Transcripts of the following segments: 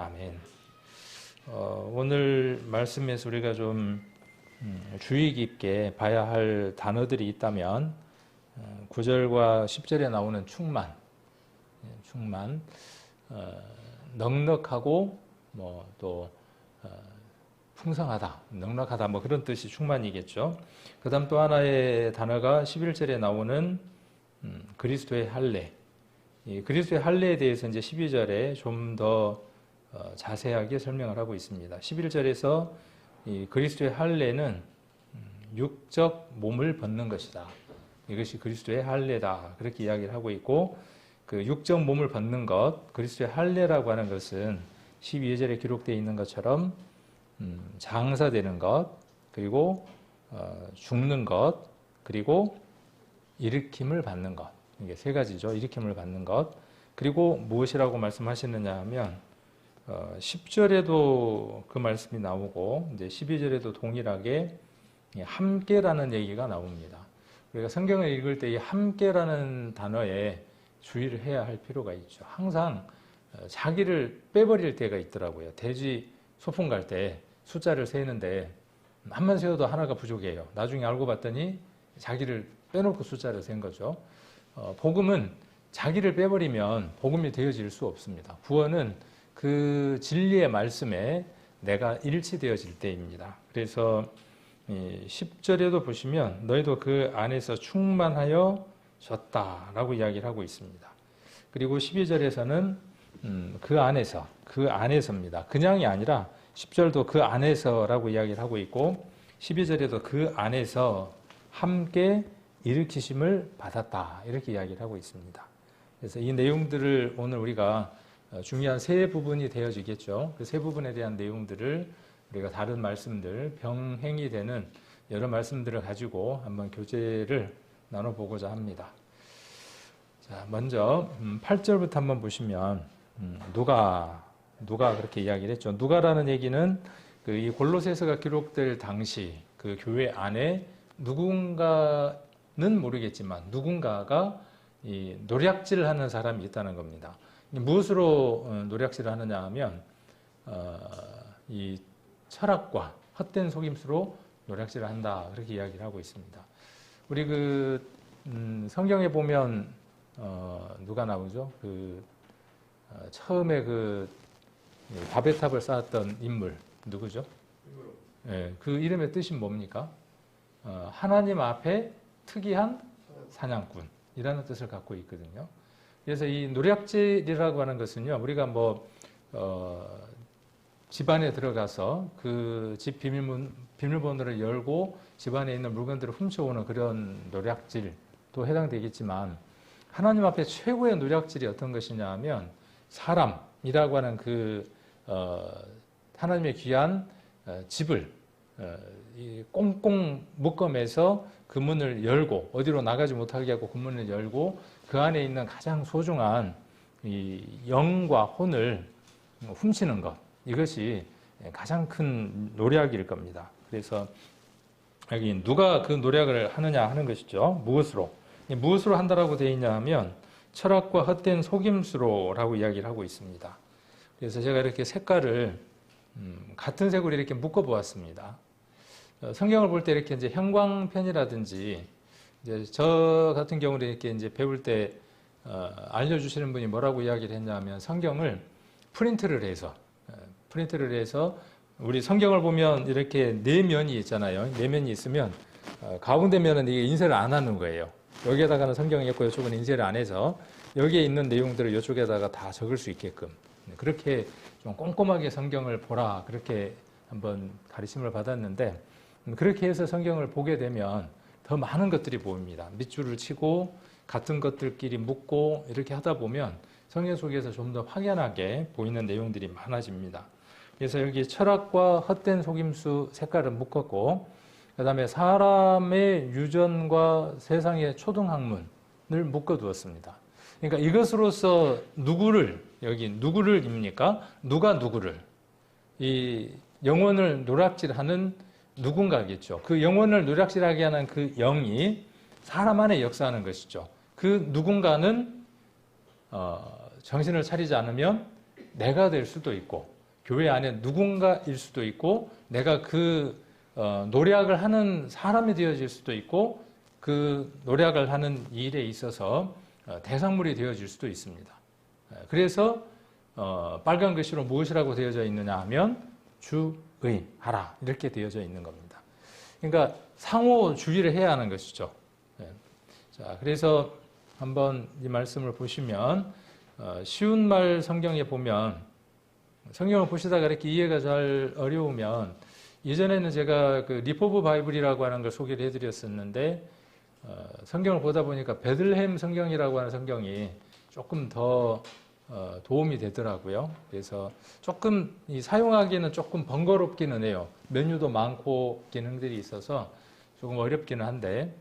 아멘. 오늘 말씀에서 우리가 좀 주의 깊게 봐야 할 단어들이 있다면 9절과 10절에 나오는 충만, 넉넉하고 또 풍성하다, 넉넉하다 그런 뜻이 충만이겠죠. 그 다음 또 하나의 단어가 11절에 나오는 그리스도의 할례. 이 그리스도의 할례에 대해서 이제 12절에 좀 더 자세하게 설명을 하고 있습니다. 11절에서 이 그리스도의 할례는 육적 몸을 벗는 것이다. 이것이 그리스도의 할례다. 그렇게 이야기를 하고 있고, 그 육적 몸을 벗는 것, 그리스도의 할례라고 하는 것은 12절에 기록되어 있는 것처럼 장사되는 것, 그리고 죽는 것, 그리고 일으킴을 받는 것. 이게 세 가지죠. 일으킴을 받는 것. 그리고 무엇이라고 말씀하시느냐 하면 10절에도 그 말씀이 나오고 이제 12절에도 동일하게 함께라는 얘기가 나옵니다. 우리가 성경을 읽을 때 이 함께라는 단어에 주의를 해야 할 필요가 있죠. 항상 자기를 빼버릴 때가 있더라고요. 돼지 소풍 갈 때 숫자를 세는데 한만 세어도 하나가 부족해요. 나중에 알고 봤더니 자기를 빼놓고 숫자를 센 거죠. 복음은 자기를 빼버리면 복음이 되어질 수 없습니다. 구원은 그 진리의 말씀에 내가 일치되어질 때입니다. 그래서 10절에도 보시면 너희도 그 안에서 충만하여 졌다라고 이야기를 하고 있습니다. 그리고 12절에서는 그 안에서입니다. 그냥이 아니라 10절도 그 안에서라고 이야기를 하고 있고 12절에도 그 안에서 함께 일으키심을 받았다 이렇게 이야기를 하고 있습니다. 그래서 이 내용들을 오늘 우리가 중요한 세 부분이 되어지겠죠. 그 세 부분에 대한 내용들을 우리가 다른 말씀들, 병행이 되는 여러 말씀들을 가지고 한번 교제를 나눠보고자 합니다. 자, 먼저 8절부터 한번 보시면 누가 그렇게 이야기를 했죠. 누가라는 얘기는 이 골로새서가 기록될 당시 그 교회 안에 누군가는 모르겠지만 누군가가 이 노략질을 하는 사람이 있다는 겁니다. 무엇으로 노략질을 하느냐 하면 이 철학과 헛된 속임수로 노략질을 한다 그렇게 이야기를 하고 있습니다. 우리 성경에 보면 누가 나오죠? 처음에 바벨탑을 쌓았던 인물 누구죠? 네, 그 이름의 뜻이 뭡니까? 하나님 앞에 특이한 사냥꾼이라는 뜻을 갖고 있거든요. 그래서 이 노략질이라고 하는 것은요, 우리가 집 안에 들어가서 그 집 비밀번호를 열고 집 안에 있는 물건들을 훔쳐오는 그런 노략질도 해당되겠지만, 하나님 앞에 최고의 노략질이 어떤 것이냐 하면 사람이라고 하는 하나님의 귀한 집을 꽁꽁 묶어매서 그 문을 열고 어디로 나가지 못하게 하고 그 문을 열고 그 안에 있는 가장 소중한 이 영과 혼을 훔치는 것, 이것이 가장 큰 노략일 겁니다. 그래서 여기 누가 그 노략을 하느냐 하는 것이죠. 무엇으로 한다라고 되어 있냐 하면 철학과 헛된 속임수로라고 이야기를 하고 있습니다. 그래서 제가 이렇게 색깔을 같은 색으로 이렇게 묶어 보았습니다. 성경을 볼 때 이렇게 이제 형광펜이라든지 이제 저 같은 경우는 이렇게 이제 배울 때 알려주시는 분이 뭐라고 이야기를 했냐면 성경을 프린트를 해서 우리 성경을 보면 이렇게 네 면이 있잖아요. 네 면이 있으면 가운데 면은 이게 인쇄를 안 하는 거예요. 여기에다가는 성경이 있고 이쪽은 인쇄를 안 해서 여기에 있는 내용들을 이쪽에다가 다 적을 수 있게끔 그렇게 좀 꼼꼼하게 성경을 보라 그렇게 한번 가르침을 받았는데, 그렇게 해서 성경을 보게 되면 더 많은 것들이 보입니다. 밑줄을 치고 같은 것들끼리 묶고 이렇게 하다 보면 성경 속에서 좀 더 확연하게 보이는 내용들이 많아집니다. 그래서 여기 철학과 헛된 속임수 색깔을 묶었고, 그 다음에 사람의 유전과 세상의 초등학문을 묶어두었습니다. 그러니까 이것으로서 누구를 입니까? 누가 누구를? 이 영혼을 노략질하는 누군가겠죠. 그 영혼을 노략질하게 하는 그 영이 사람 안에 역사하는 것이죠. 그 누군가는 정신을 차리지 않으면 내가 될 수도 있고 교회 안에 누군가일 수도 있고 내가 그 노력을 하는 사람이 되어질 수도 있고 그 노력을 하는 일에 있어서 대상물이 되어질 수도 있습니다. 그래서 빨간 글씨로 무엇이라고 되어져 있느냐 하면 주의하라 이렇게 되어져 있는 겁니다. 그러니까 상호 주의를 해야 하는 것이죠. 자, 그래서 한번 이 말씀을 보시면 쉬운 말 성경에 보면 성경을 보시다가 이렇게 이해가 잘 어려우면 예전에는 제가 그 리포브 바이블이라고 하는 걸 소개를 해드렸었는데 성경을 보다 보니까 베들레헴 성경이라고 하는 성경이 조금 더 도움이 되더라고요. 그래서 조금 사용하기에는 조금 번거롭기는 해요. 메뉴도 많고 기능들이 있어서 조금 어렵기는 한데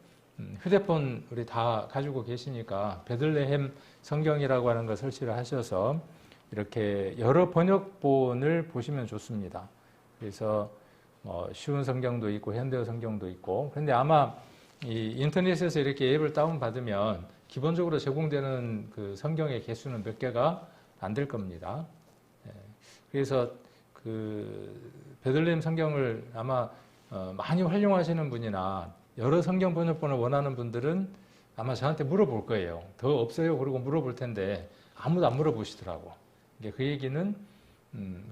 휴대폰 우리 다 가지고 계시니까 베들레헴 성경이라고 하는 걸 설치를 하셔서 이렇게 여러 번역본을 보시면 좋습니다. 그래서 쉬운 성경도 있고 현대어 성경도 있고 그런데 아마 이 인터넷에서 이렇게 앱을 다운받으면 기본적으로 제공되는 그 성경의 개수는 몇 개가 안 될 겁니다. 그래서 그 베들레헴 성경을 아마 많이 활용하시는 분이나 여러 성경 번역본을 원하는 분들은 아마 저한테 물어볼 거예요. 더 없어요? 그러고 물어볼 텐데 아무도 안 물어보시더라고. 그 얘기는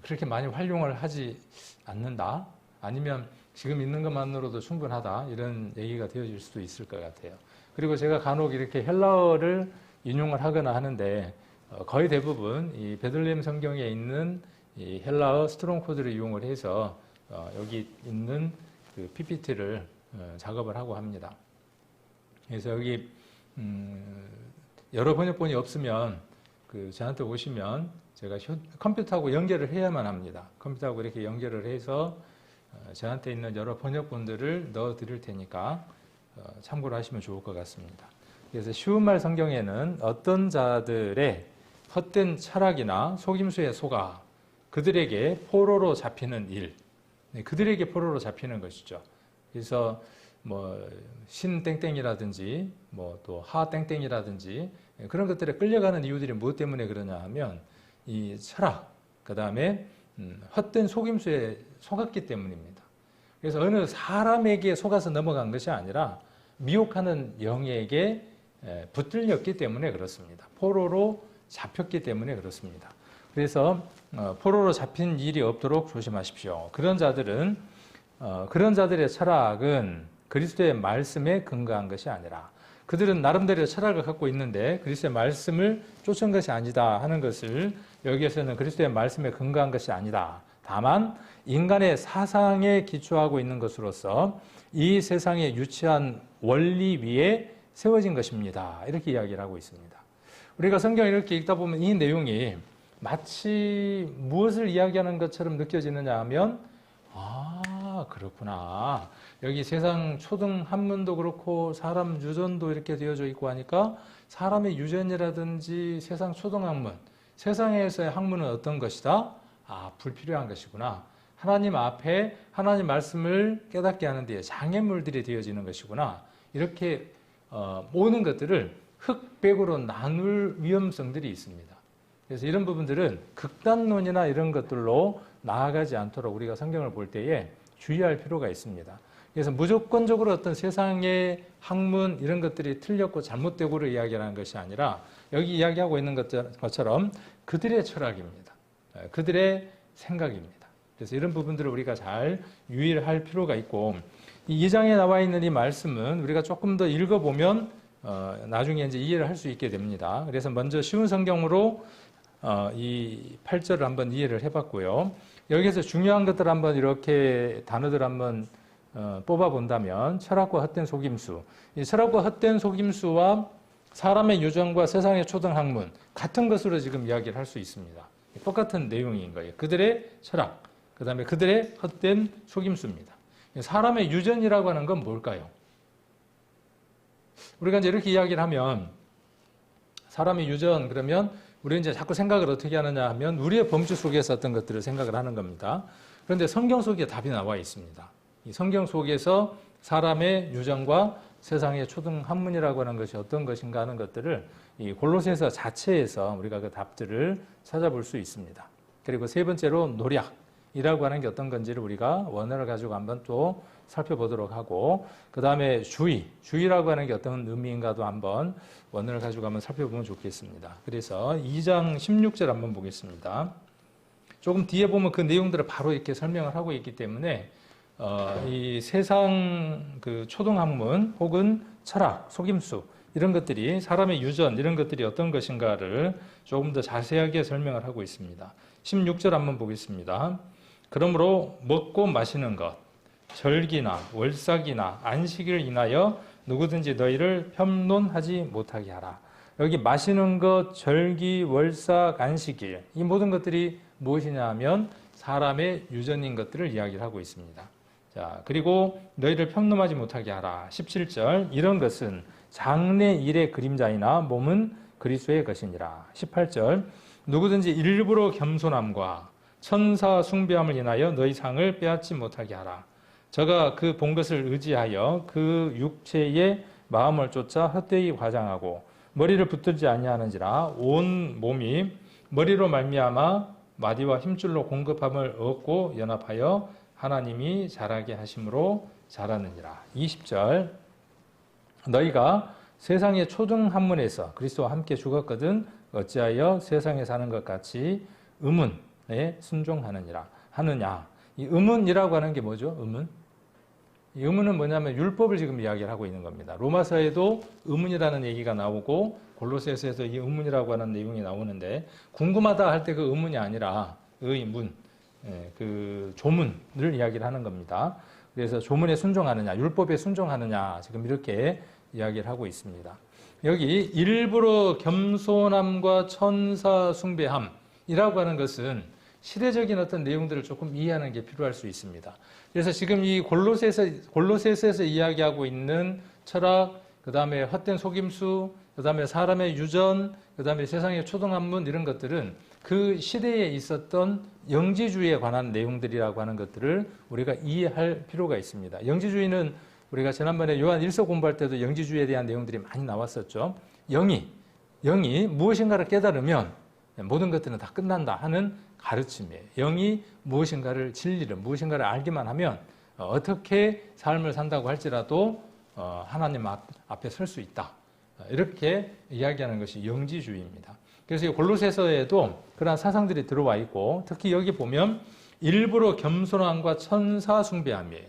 그렇게 많이 활용을 하지 않는다. 아니면 지금 있는 것만으로도 충분하다. 이런 얘기가 되어질 수도 있을 것 같아요. 그리고 제가 간혹 이렇게 헬라어를 인용을 하거나 하는데 거의 대부분 이 베들레헴 성경에 있는 이 헬라어 스트롱 코드를 이용을 해서 여기 있는 그 PPT를 작업을 하고 합니다. 그래서 여기 여러 번역본이 없으면 그 저한테 오시면 제가 컴퓨터하고 연결을 해야만 합니다. 컴퓨터하고 이렇게 연결을 해서 저한테 있는 여러 번역본들을 넣어 드릴 테니까 참고를 하시면 좋을 것 같습니다. 그래서 쉬운 말 성경에는 어떤 자들의 헛된 철학이나 속임수에 속아 그들에게 포로로 잡히는 일, 그들에게 포로로 잡히는 것이죠. 그래서 뭐 신땡땡이라든지 뭐 또 하땡땡이라든지 그런 것들에 끌려가는 이유들이 무엇 때문에 그러냐 하면 이 철학, 그 다음에 헛된 속임수에 속았기 때문입니다. 그래서 어느 사람에게 속아서 넘어간 것이 아니라 미혹하는 영에게 붙들렸기 때문에 그렇습니다. 포로로 잡혔기 때문에 그렇습니다. 그래서 포로로 잡힌 일이 없도록 조심하십시오. 그런 자들은 그런 자들의 철학은 그리스도의 말씀에 근거한 것이 아니라 그들은 나름대로의 철학을 갖고 있는데 그리스도의 말씀을 쫓은 것이 아니다 하는 것을 여기에서는 그리스도의 말씀에 근거한 것이 아니다. 다만 인간의 사상에 기초하고 있는 것으로서 이 세상에 유치한 원리 위에 세워진 것입니다. 이렇게 이야기를 하고 있습니다. 우리가 성경을 이렇게 읽다 보면 이 내용이 마치 무엇을 이야기하는 것처럼 느껴지느냐 하면 그렇구나. 여기 세상 초등 한문도 그렇고 사람 유전도 이렇게 되어져 있고 하니까 사람의 유전이라든지 세상 초등 학문, 세상에서의 학문은 어떤 것이다? 불필요한 것이구나. 하나님 앞에 하나님 말씀을 깨닫게 하는 데에 장애물들이 되어지는 것이구나. 이렇게 모든 것들을 흑백으로 나눌 위험성들이 있습니다. 그래서 이런 부분들은 극단론이나 이런 것들로 나아가지 않도록 우리가 성경을 볼 때에 주의할 필요가 있습니다. 그래서 무조건적으로 어떤 세상의 학문 이런 것들이 틀렸고 잘못되고를 이야기하는 것이 아니라 여기 이야기하고 있는 것처럼 그들의 철학입니다. 그들의 생각입니다. 그래서 이런 부분들을 우리가 잘 유의를 할 필요가 있고 이 2장에 나와 있는 이 말씀은 우리가 조금 더 읽어보면 나중에 이제 이해를 할 수 있게 됩니다. 그래서 먼저 쉬운 성경으로 이 8절을 한번 이해를 해봤고요. 여기에서 중요한 것들 한번 이렇게 단어들 한번 뽑아 본다면 철학과 헛된 속임수, 이 철학과 헛된 속임수와 사람의 유전과 세상의 초등 학문 같은 것으로 지금 이야기를 할 수 있습니다. 똑같은 내용인 거예요. 그들의 철학, 그 다음에 그들의 헛된 속임수입니다. 사람의 유전이라고 하는 건 뭘까요? 우리가 이제 이렇게 이야기를 하면 사람의 유전 그러면 우리는 이제 자꾸 생각을 어떻게 하느냐 하면 우리의 범주 속에서 어떤 것들을 생각을 하는 겁니다. 그런데 성경 속에 답이 나와 있습니다. 이 성경 속에서 사람의 유전과 세상의 초등 학문이라고 하는 것이 어떤 것인가 하는 것들을 이 골로새서 자체에서 우리가 그 답들을 찾아볼 수 있습니다. 그리고 세 번째로 노략이라고 하는 게 어떤 건지를 우리가 원어를 가지고 한번 또 살펴보도록 하고, 그 다음에 주의라고 하는 게 어떤 의미인가도 한번 원어를 가지고 한번 살펴보면 좋겠습니다. 그래서 2장 16절 한번 보겠습니다. 조금 뒤에 보면 그 내용들을 바로 이렇게 설명을 하고 있기 때문에 이 세상 그 초등학문 혹은 철학, 속임수 이런 것들이 사람의 유전 이런 것들이 어떤 것인가를 조금 더 자세하게 설명을 하고 있습니다. 16절 한번 보겠습니다. 그러므로 먹고 마시는 것, 절기나 월삭이나 안식일 인하여 누구든지 너희를 편론하지 못하게 하라. 여기 마시는 것, 절기, 월삭, 안식일 이 모든 것들이 무엇이냐 하면 사람의 유전인 것들을 이야기를 하고 있습니다. 자, 그리고 너희를 편놈하지 못하게 하라. 17절 이런 것은 장래일의 그림자이나 몸은 그리스도의 것이니라. 18절 누구든지 일부러 겸손함과 천사 숭배함을 인하여 너희 상을 빼앗지 못하게 하라. 저가 그 본 것을 의지하여 그 육체의 마음을 쫓아 헛되이 과장하고 머리를 붙들지 아니하는지라. 온 몸이 머리로 말미암아 마디와 힘줄로 공급함을 얻고 연합하여 하나님이 자라게 하심으로 자라느니라. 20절 너희가 세상의 초등학문에서 그리스도와 함께 죽었거든 어찌하여 세상에 사는 것 같이 의문에 순종하느니라 하느냐. 이 의문이라고 하는 게 뭐죠? 의문? 이 의문은 뭐냐면 율법을 지금 이야기를 하고 있는 겁니다. 로마서에도 의문이라는 얘기가 나오고 골로새서에서 이 의문이라고 하는 내용이 나오는데, 궁금하다 할 때 그 의문이 아니라 의문, 그 조문을 이야기를 하는 겁니다. 그래서 조문에 순종하느냐, 율법에 순종하느냐 지금 이렇게 이야기를 하고 있습니다. 여기 일부러 겸손함과 천사 숭배함이라고 하는 것은 시대적인 어떤 내용들을 조금 이해하는 게 필요할 수 있습니다. 그래서 지금 이 골로새서에서 이야기하고 있는 철학, 그 다음에 헛된 속임수, 그 다음에 사람의 유전, 그 다음에 세상의 초등학문 이런 것들은 그 시대에 있었던 영지주의에 관한 내용들이라고 하는 것들을 우리가 이해할 필요가 있습니다. 영지주의는 우리가 지난번에 요한 1서 공부할 때도 영지주의에 대한 내용들이 많이 나왔었죠. 영이 무엇인가를 깨달으면 모든 것들은 다 끝난다 하는 가르침이에요. 영이 무엇인가를 진리를 무엇인가를 알기만 하면 어떻게 삶을 산다고 할지라도 하나님 앞에 설 수 있다. 이렇게 이야기하는 것이 영지주의입니다. 그래서 이 골로새서에도 그러한 사상들이 들어와 있고, 특히 여기 보면 일부러 겸손함과 천사 숭배함이에요.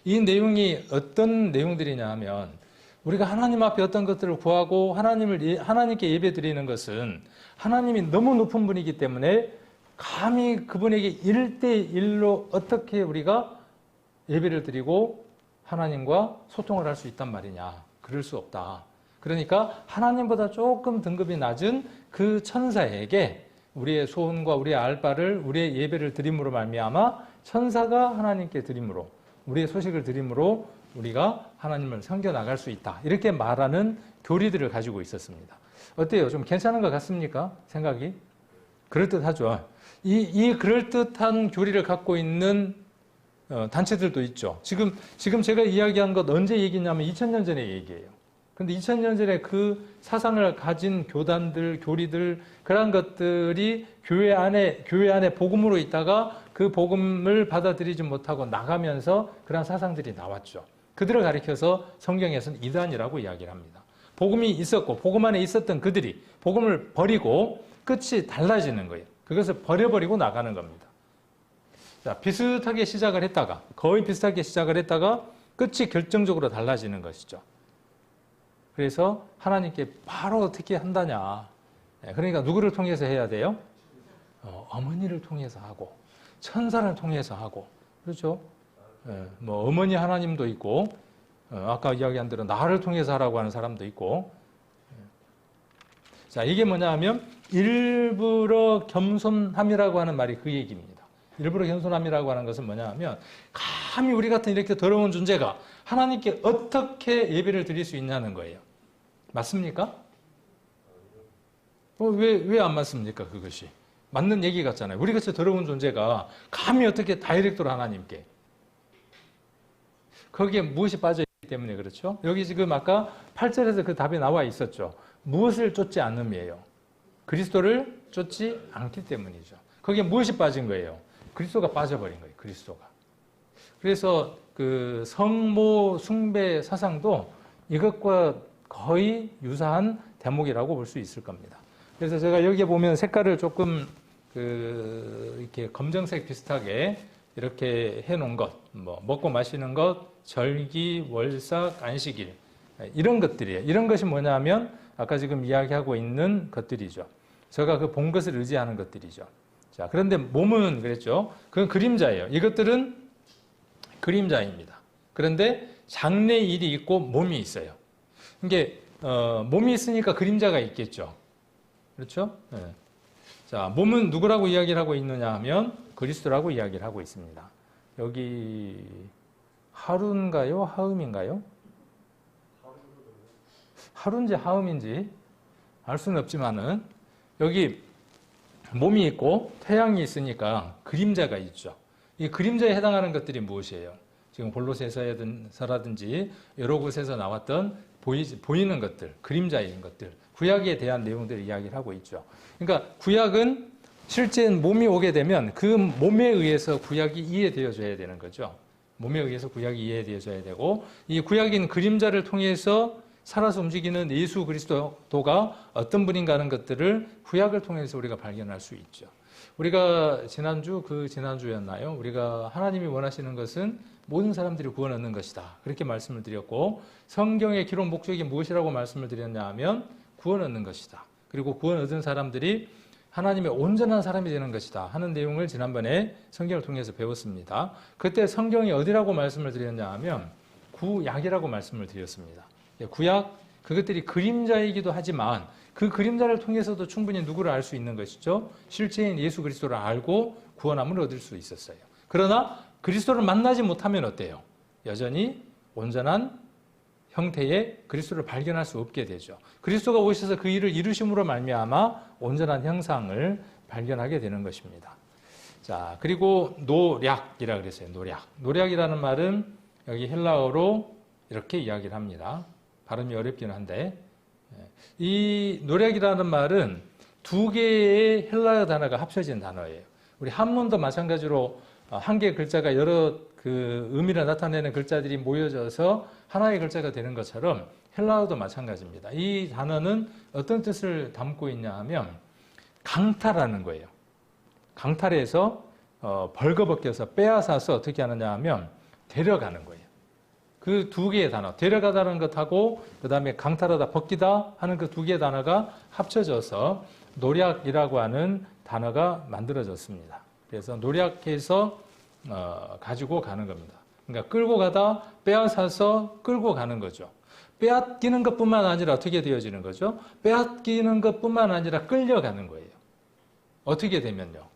이 내용이 어떤 내용들이냐 하면 우리가 하나님 앞에 어떤 것들을 구하고 하나님께 예배 드리는 것은 하나님이 너무 높은 분이기 때문에 감히 그분에게 1대1로 어떻게 우리가 예배를 드리고 하나님과 소통을 할 수 있단 말이냐. 그럴 수 없다. 그러니까 하나님보다 조금 등급이 낮은 그 천사에게 우리의 소원과 우리의 알바를 우리의 예배를 드림으로 말미암아 천사가 하나님께 드림으로 우리의 소식을 드림으로 우리가 하나님을 섬겨나갈 수 있다. 이렇게 말하는 교리들을 가지고 있었습니다. 어때요? 좀 괜찮은 것 같습니까? 생각이? 그럴듯하죠. 이 그럴듯한 교리를 갖고 있는 단체들도 있죠. 지금 제가 이야기한 것 언제 얘기냐면 2000년 전의 얘기예요. 근데 2000년 전에 그 사상을 가진 교단들, 교리들, 그런 것들이 교회 안에 복음으로 있다가 그 복음을 받아들이지 못하고 나가면서 그런 사상들이 나왔죠. 그들을 가리켜서 성경에서는 이단이라고 이야기를 합니다. 복음이 있었고 복음 안에 있었던 그들이 복음을 버리고 끝이 달라지는 거예요. 그것을 버려버리고 나가는 겁니다. 자, 비슷하게 시작을 했다가 거의 비슷하게 시작을 했다가 끝이 결정적으로 달라지는 것이죠. 그래서 하나님께 바로 어떻게 한다냐. 그러니까 누구를 통해서 해야 돼요? 어머니를 통해서 하고 천사를 통해서 하고 그렇죠? 뭐 어머니 하나님도 있고 아까 이야기한 대로 나를 통해서 하라고 하는 사람도 있고. 자, 이게 뭐냐 하면 일부러 겸손함이라고 하는 말이 그 얘기입니다. 일부러 겸손함이라고 하는 것은 뭐냐 하면 감히 우리 같은 이렇게 더러운 존재가 하나님께 어떻게 예배를 드릴 수 있냐는 거예요. 맞습니까? 왜 안 맞습니까? 그것이. 맞는 얘기 같잖아요. 우리 같이 더러운 존재가 감히 어떻게 다이렉트로 하나님께. 거기에 무엇이 빠져있기 때문에 그렇죠? 여기 지금 아까 8절에서 그 답이 나와 있었죠. 무엇을 쫓지 않음이에요? 그리스도를 쫓지 않기 때문이죠. 거기에 무엇이 빠진 거예요? 그리스도가 빠져버린 거예요. 그리스도가. 그래서 그 성모 숭배 사상도 이것과 거의 유사한 대목이라고 볼 수 있을 겁니다. 그래서 제가 여기에 보면 색깔을 조금 이렇게 검정색 비슷하게 이렇게 해놓은 것, 뭐 먹고 마시는 것, 절기, 월삭, 안식일 이런 것들이에요. 이런 것이 뭐냐면 아까 지금 이야기하고 있는 것들이죠. 제가 그 본 것을 의지하는 것들이죠. 자, 그런데 몸은 그랬죠. 그건 그림자예요. 이것들은 그림자입니다. 그런데 장래일이 있고 몸이 있어요. 이게 몸이 있으니까 그림자가 있겠죠. 그렇죠? 네. 자, 몸은 누구라고 이야기를 하고 있느냐 하면 그리스도라고 이야기를 하고 있습니다. 여기 하루인가요? 하음인가요? 하루인지 하음인지 알 수는 없지만은 여기 몸이 있고 태양이 있으니까 그림자가 있죠. 이 그림자에 해당하는 것들이 무엇이에요? 지금 골로새서라든지 여러 곳에서 나왔던 보이는 것들, 그림자인 것들, 구약에 대한 내용들을 이야기를 하고 있죠. 그러니까 구약은 실제 몸이 오게 되면 그 몸에 의해서 구약이 이해되어져야 되는 거죠. 몸에 의해서 구약이 이해되어져야 되고 이 구약인 그림자를 통해서 살아서 움직이는 예수 그리스도가 어떤 분인가 하는 것들을 구약을 통해서 우리가 발견할 수 있죠. 우리가 지난주였나요? 우리가 하나님이 원하시는 것은 모든 사람들이 구원 얻는 것이다. 그렇게 말씀을 드렸고 성경의 기록 목적이 무엇이라고 말씀을 드렸냐 하면 구원 얻는 것이다. 그리고 구원 얻은 사람들이 하나님의 온전한 사람이 되는 것이다 하는 내용을 지난번에 성경을 통해서 배웠습니다. 그때 성경이 어디라고 말씀을 드렸냐 하면 구약이라고 말씀을 드렸습니다. 구약, 그것들이 그림자이기도 하지만 그 그림자를 통해서도 충분히 누구를 알 수 있는 것이죠. 실제인 예수 그리스도를 알고 구원함을 얻을 수 있었어요. 그러나 그리스도를 만나지 못하면 어때요? 여전히 온전한 형태의 그리스도를 발견할 수 없게 되죠. 그리스도가 오셔서 그 일을 이루심으로 말미암아 온전한 형상을 발견하게 되는 것입니다. 자, 그리고 노략이라 그랬어요. 노략이라는 말은 여기 헬라어로 이렇게 이야기를 합니다. 발음이 어렵긴 한데 이 노략이라는 말은 두 개의 헬라어 단어가 합쳐진 단어예요. 우리 한문도 마찬가지로 한 개의 글자가 여러 그 의미를 나타내는 글자들이 모여져서 하나의 글자가 되는 것처럼 헬라어도 마찬가지입니다. 이 단어는 어떤 뜻을 담고 있냐 하면 강탈하는 거예요. 강탈해서 벌거벗겨서 빼앗아서 어떻게 하느냐 하면 데려가는 거예요. 그 두 개의 단어, 데려가다는 것하고 그 다음에 강탈하다, 벗기다 하는 그 두 개의 단어가 합쳐져서 노략이라고 하는 단어가 만들어졌습니다. 그래서 노략해서 가지고 가는 겁니다. 그러니까 끌고 가다, 빼앗아서 끌고 가는 거죠. 빼앗기는 것뿐만 아니라 어떻게 되어지는 거죠? 빼앗기는 것뿐만 아니라 끌려가는 거예요. 어떻게 되면요?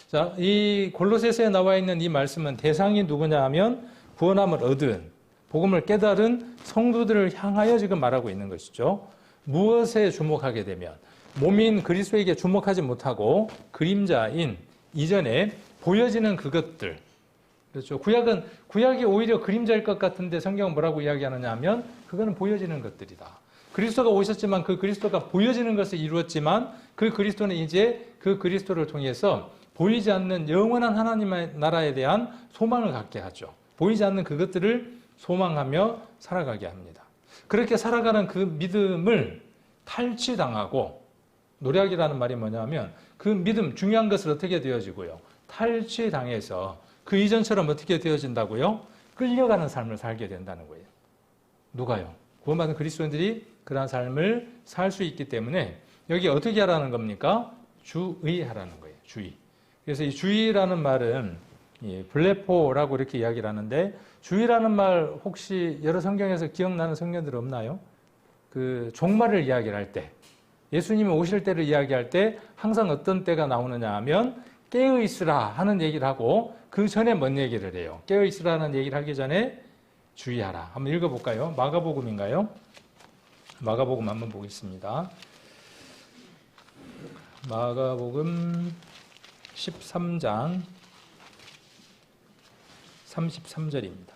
자, 이 골로새서에 나와 있는 이 말씀은 대상이 누구냐 하면 구원함을 얻은, 복음을 깨달은 성도들을 향하여 지금 말하고 있는 것이죠. 무엇에 주목하게 되면 몸인 그리스도에게 주목하지 못하고 그림자인 이전에 보여지는 그것들. 그렇죠. 구약이 오히려 그림자일 것 같은데 성경은 뭐라고 이야기하느냐 하면 그거는 보여지는 것들이다. 그리스도가 오셨지만 그 그리스도가 보여지는 것을 이루었지만 그 그리스도는 이제 그 그리스도를 통해서 보이지 않는 영원한 하나님의 나라에 대한 소망을 갖게 하죠. 보이지 않는 그것들을 소망하며 살아가게 합니다. 그렇게 살아가는 그 믿음을 탈취당하고, 노략이라는 말이 뭐냐면 그 믿음, 중요한 것을 어떻게 되어지고요? 탈취당해서 그 이전처럼 어떻게 되어진다고요? 끌려가는 삶을 살게 된다는 거예요. 누가요? 구원받은 그리스도인들이 그러한 삶을 살 수 있기 때문에 여기 어떻게 하라는 겁니까? 주의하라는 거예요. 주의. 그래서 이 주의라는 말은 블레포라고 이렇게 이야기를 하는데, 주의라는 말 혹시 여러 성경에서 기억나는 성경들 없나요? 그 종말을 이야기를 할 때, 예수님이 오실 때를 이야기할 때 항상 어떤 때가 나오느냐 하면 깨어있으라 하는 얘기를 하고 그 전에 뭔 얘기를 해요? 깨어있으라는 얘기를 하기 전에 주의하라. 한번 읽어볼까요? 마가복음인가요? 마가복음 한번 보겠습니다. 마가복음 13장 33절입니다.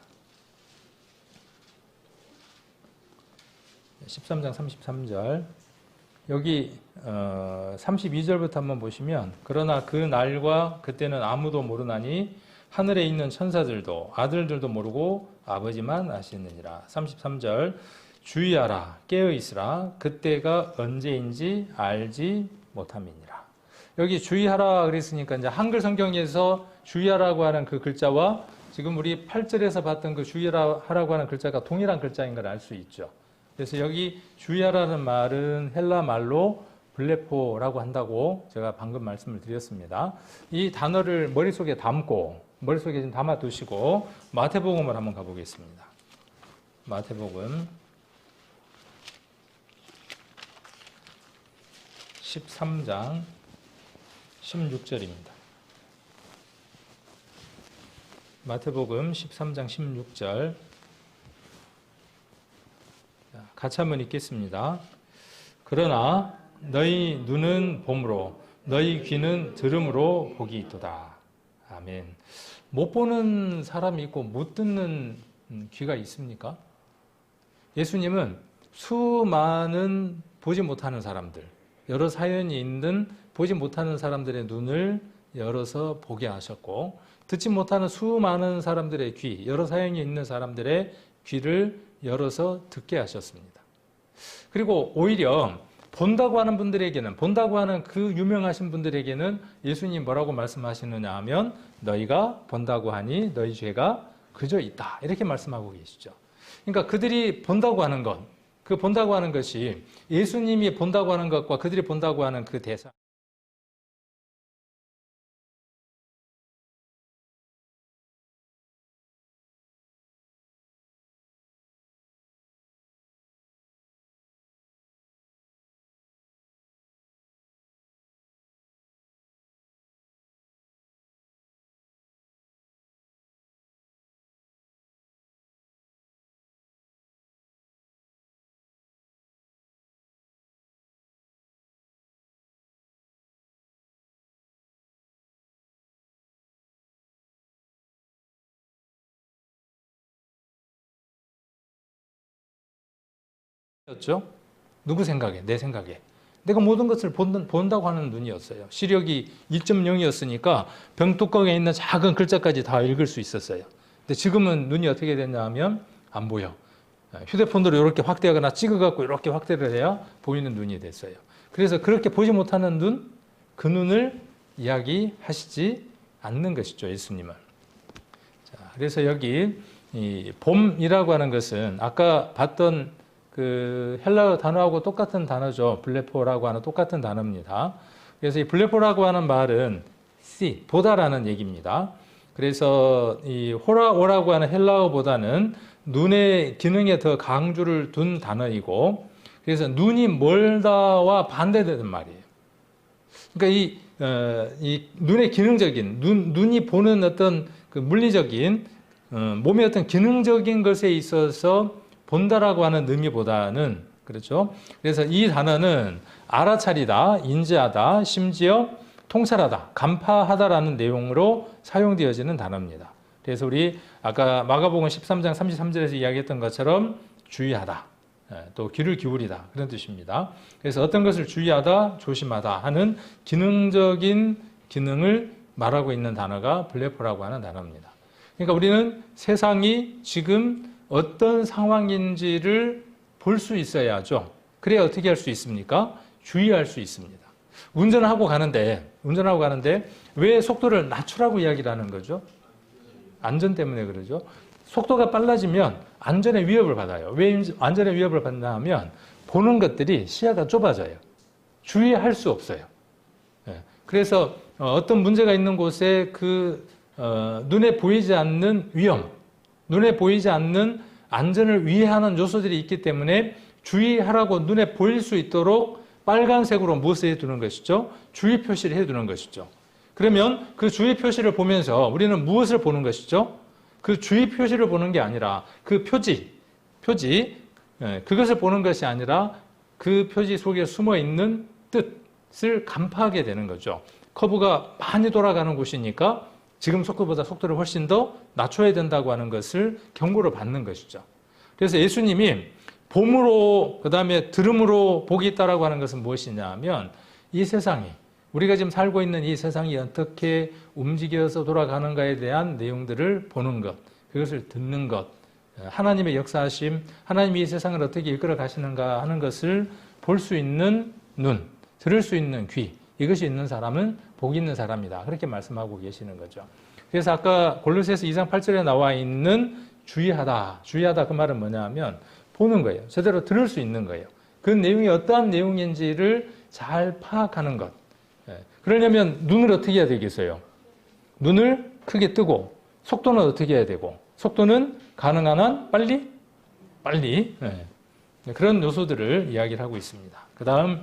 13장 33절. 여기 32절부터 한번 보시면 그러나 그 날과 그때는 아무도 모르나니 하늘에 있는 천사들도 아들들도 모르고 아버지만 아시느니라. 33절. 주의하라 깨어있으라 그때가 언제인지 알지 못함이니라. 여기 주의하라 그랬으니까 이제 한글 성경에서 주의하라고 하는 그 글자와 지금 우리 8절에서 봤던 그 주의하라고 하는 글자가 동일한 글자인 걸 알 수 있죠. 그래서 여기 주의하라는 말은 헬라 말로 블레포라고 한다고 제가 방금 말씀을 드렸습니다. 이 단어를 머릿속에 좀 담아 두시고 마태복음을 한번 가보겠습니다. 마태복음 13장 16절입니다. 마태복음 13장 16절. 같이 한번 읽겠습니다. 그러나 너희 눈은 봄으로 너희 귀는 들음으로 복이 있도다. 아멘. 못 보는 사람이 있고 못 듣는 귀가 있습니까? 예수님은 수많은 보지 못하는 사람들, 여러 사연이 있는 보지 못하는 사람들의 눈을 열어서 보게 하셨고, 듣지 못하는 수많은 사람들의 귀, 여러 사연이 있는 사람들의 귀를 열어서 듣게 하셨습니다. 그리고 오히려 본다고 하는 분들에게는, 본다고 하는 그 유명하신 분들에게는 예수님 뭐라고 말씀하시느냐 하면 너희가 본다고 하니 너희 죄가 그저 있다, 이렇게 말씀하고 계시죠. 그러니까 그들이 본다고 하는 것, 그 본다고 하는 것이 예수님이 본다고 하는 것과 그들이 본다고 하는 그 대상, 였죠? 누구 생각에? 내 생각에. 내가 모든 것을 본다고 하는 눈이었어요. 시력이 2.0이었으니까 병뚜껑에 있는 작은 글자까지 다 읽을 수 있었어요. 근데 지금은 눈이 어떻게 됐냐 하면 안 보여. 휴대폰으로 이렇게 확대하거나 찍어갖고 이렇게 확대를 해야 보이는 눈이 됐어요. 그래서 그렇게 보지 못하는 눈, 그 눈을 이야기하시지 않는 것이죠, 예수님은. 자, 그래서 여기 이 봄이라고 하는 것은 아까 봤던 그 헬라어 단어하고 똑같은 단어죠. 블레포라고 하는 똑같은 단어입니다. 그래서 이 블레포라고 하는 말은 see, 보다라는 얘기입니다. 그래서 이 호라오라고 하는 헬라어보다는 눈의 기능에 더 강조를 둔 단어이고, 그래서 눈이 멀다와 반대되는 말이에요. 그러니까 이 눈의 기능적인, 눈이 보는 어떤 그 물리적인, 몸의 어떤 기능적인 것에 있어서 본다라고 하는 의미보다는, 그렇죠? 그래서 이 단어는 알아차리다, 인지하다, 심지어 통찰하다, 간파하다라는 내용으로 사용되어지는 단어입니다. 그래서 우리 아까 마가복음 13장 33절에서 이야기했던 것처럼 주의하다, 또 귀를 기울이다, 그런 뜻입니다. 그래서 어떤 것을 주의하다, 조심하다 하는 기능적인 기능을 말하고 있는 단어가 블레포라고 하는 단어입니다. 그러니까 우리는 세상이 지금 어떤 상황인지를 볼 수 있어야죠. 그래야 어떻게 할 수 있습니까? 주의할 수 있습니다. 운전하고 가는데 왜 속도를 낮추라고 이야기를 하는 거죠? 안전 때문에 그러죠. 속도가 빨라지면 안전의 위협을 받아요. 왜 안전의 위협을 받나 하면 보는 것들이 시야가 좁아져요. 주의할 수 없어요. 그래서 어떤 문제가 있는 곳에 눈에 보이지 않는 위험, 눈에 보이지 않는 안전을 위해하는 요소들이 있기 때문에 주의하라고 눈에 보일 수 있도록 빨간색으로 무엇을 해두는 것이죠? 주의 표시를 해두는 것이죠. 그러면 그 주의 표시를 보면서 우리는 무엇을 보는 것이죠? 그 주의 표시를 보는 게 아니라 그 표지, 그것을 보는 것이 아니라 그 표지 속에 숨어 있는 뜻을 간파하게 되는 거죠. 커브가 많이 돌아가는 곳이니까 지금 속도보다 속도를 훨씬 더 낮춰야 된다고 하는 것을 경고를 받는 것이죠. 그래서 예수님이 봄으로 그다음에 들음으로 복이 있다라고 하는 것은 무엇이냐 하면 이 세상이 우리가 지금 살고 있는 이 세상이 어떻게 움직여서 돌아가는가에 대한 내용들을 보는 것, 그것을 듣는 것, 하나님의 역사하심, 하나님이 이 세상을 어떻게 이끌어 가시는가 하는 것을 볼 수 있는 눈, 들을 수 있는 귀, 이것이 있는 사람은 복이 있는 사람이다. 그렇게 말씀하고 계시는 거죠. 그래서 아까 골로새서 2장 8절에 나와 있는 주의하다. 주의하다 그 말은 뭐냐 하면 보는 거예요. 제대로 들을 수 있는 거예요. 그 내용이 어떠한 내용인지를 잘 파악하는 것. 그러려면 눈을 어떻게 해야 되겠어요? 눈을 크게 뜨고 속도는 어떻게 해야 되고 속도는 가능한 한 빨리 그런 요소들을 이야기를 하고 있습니다. 그 다음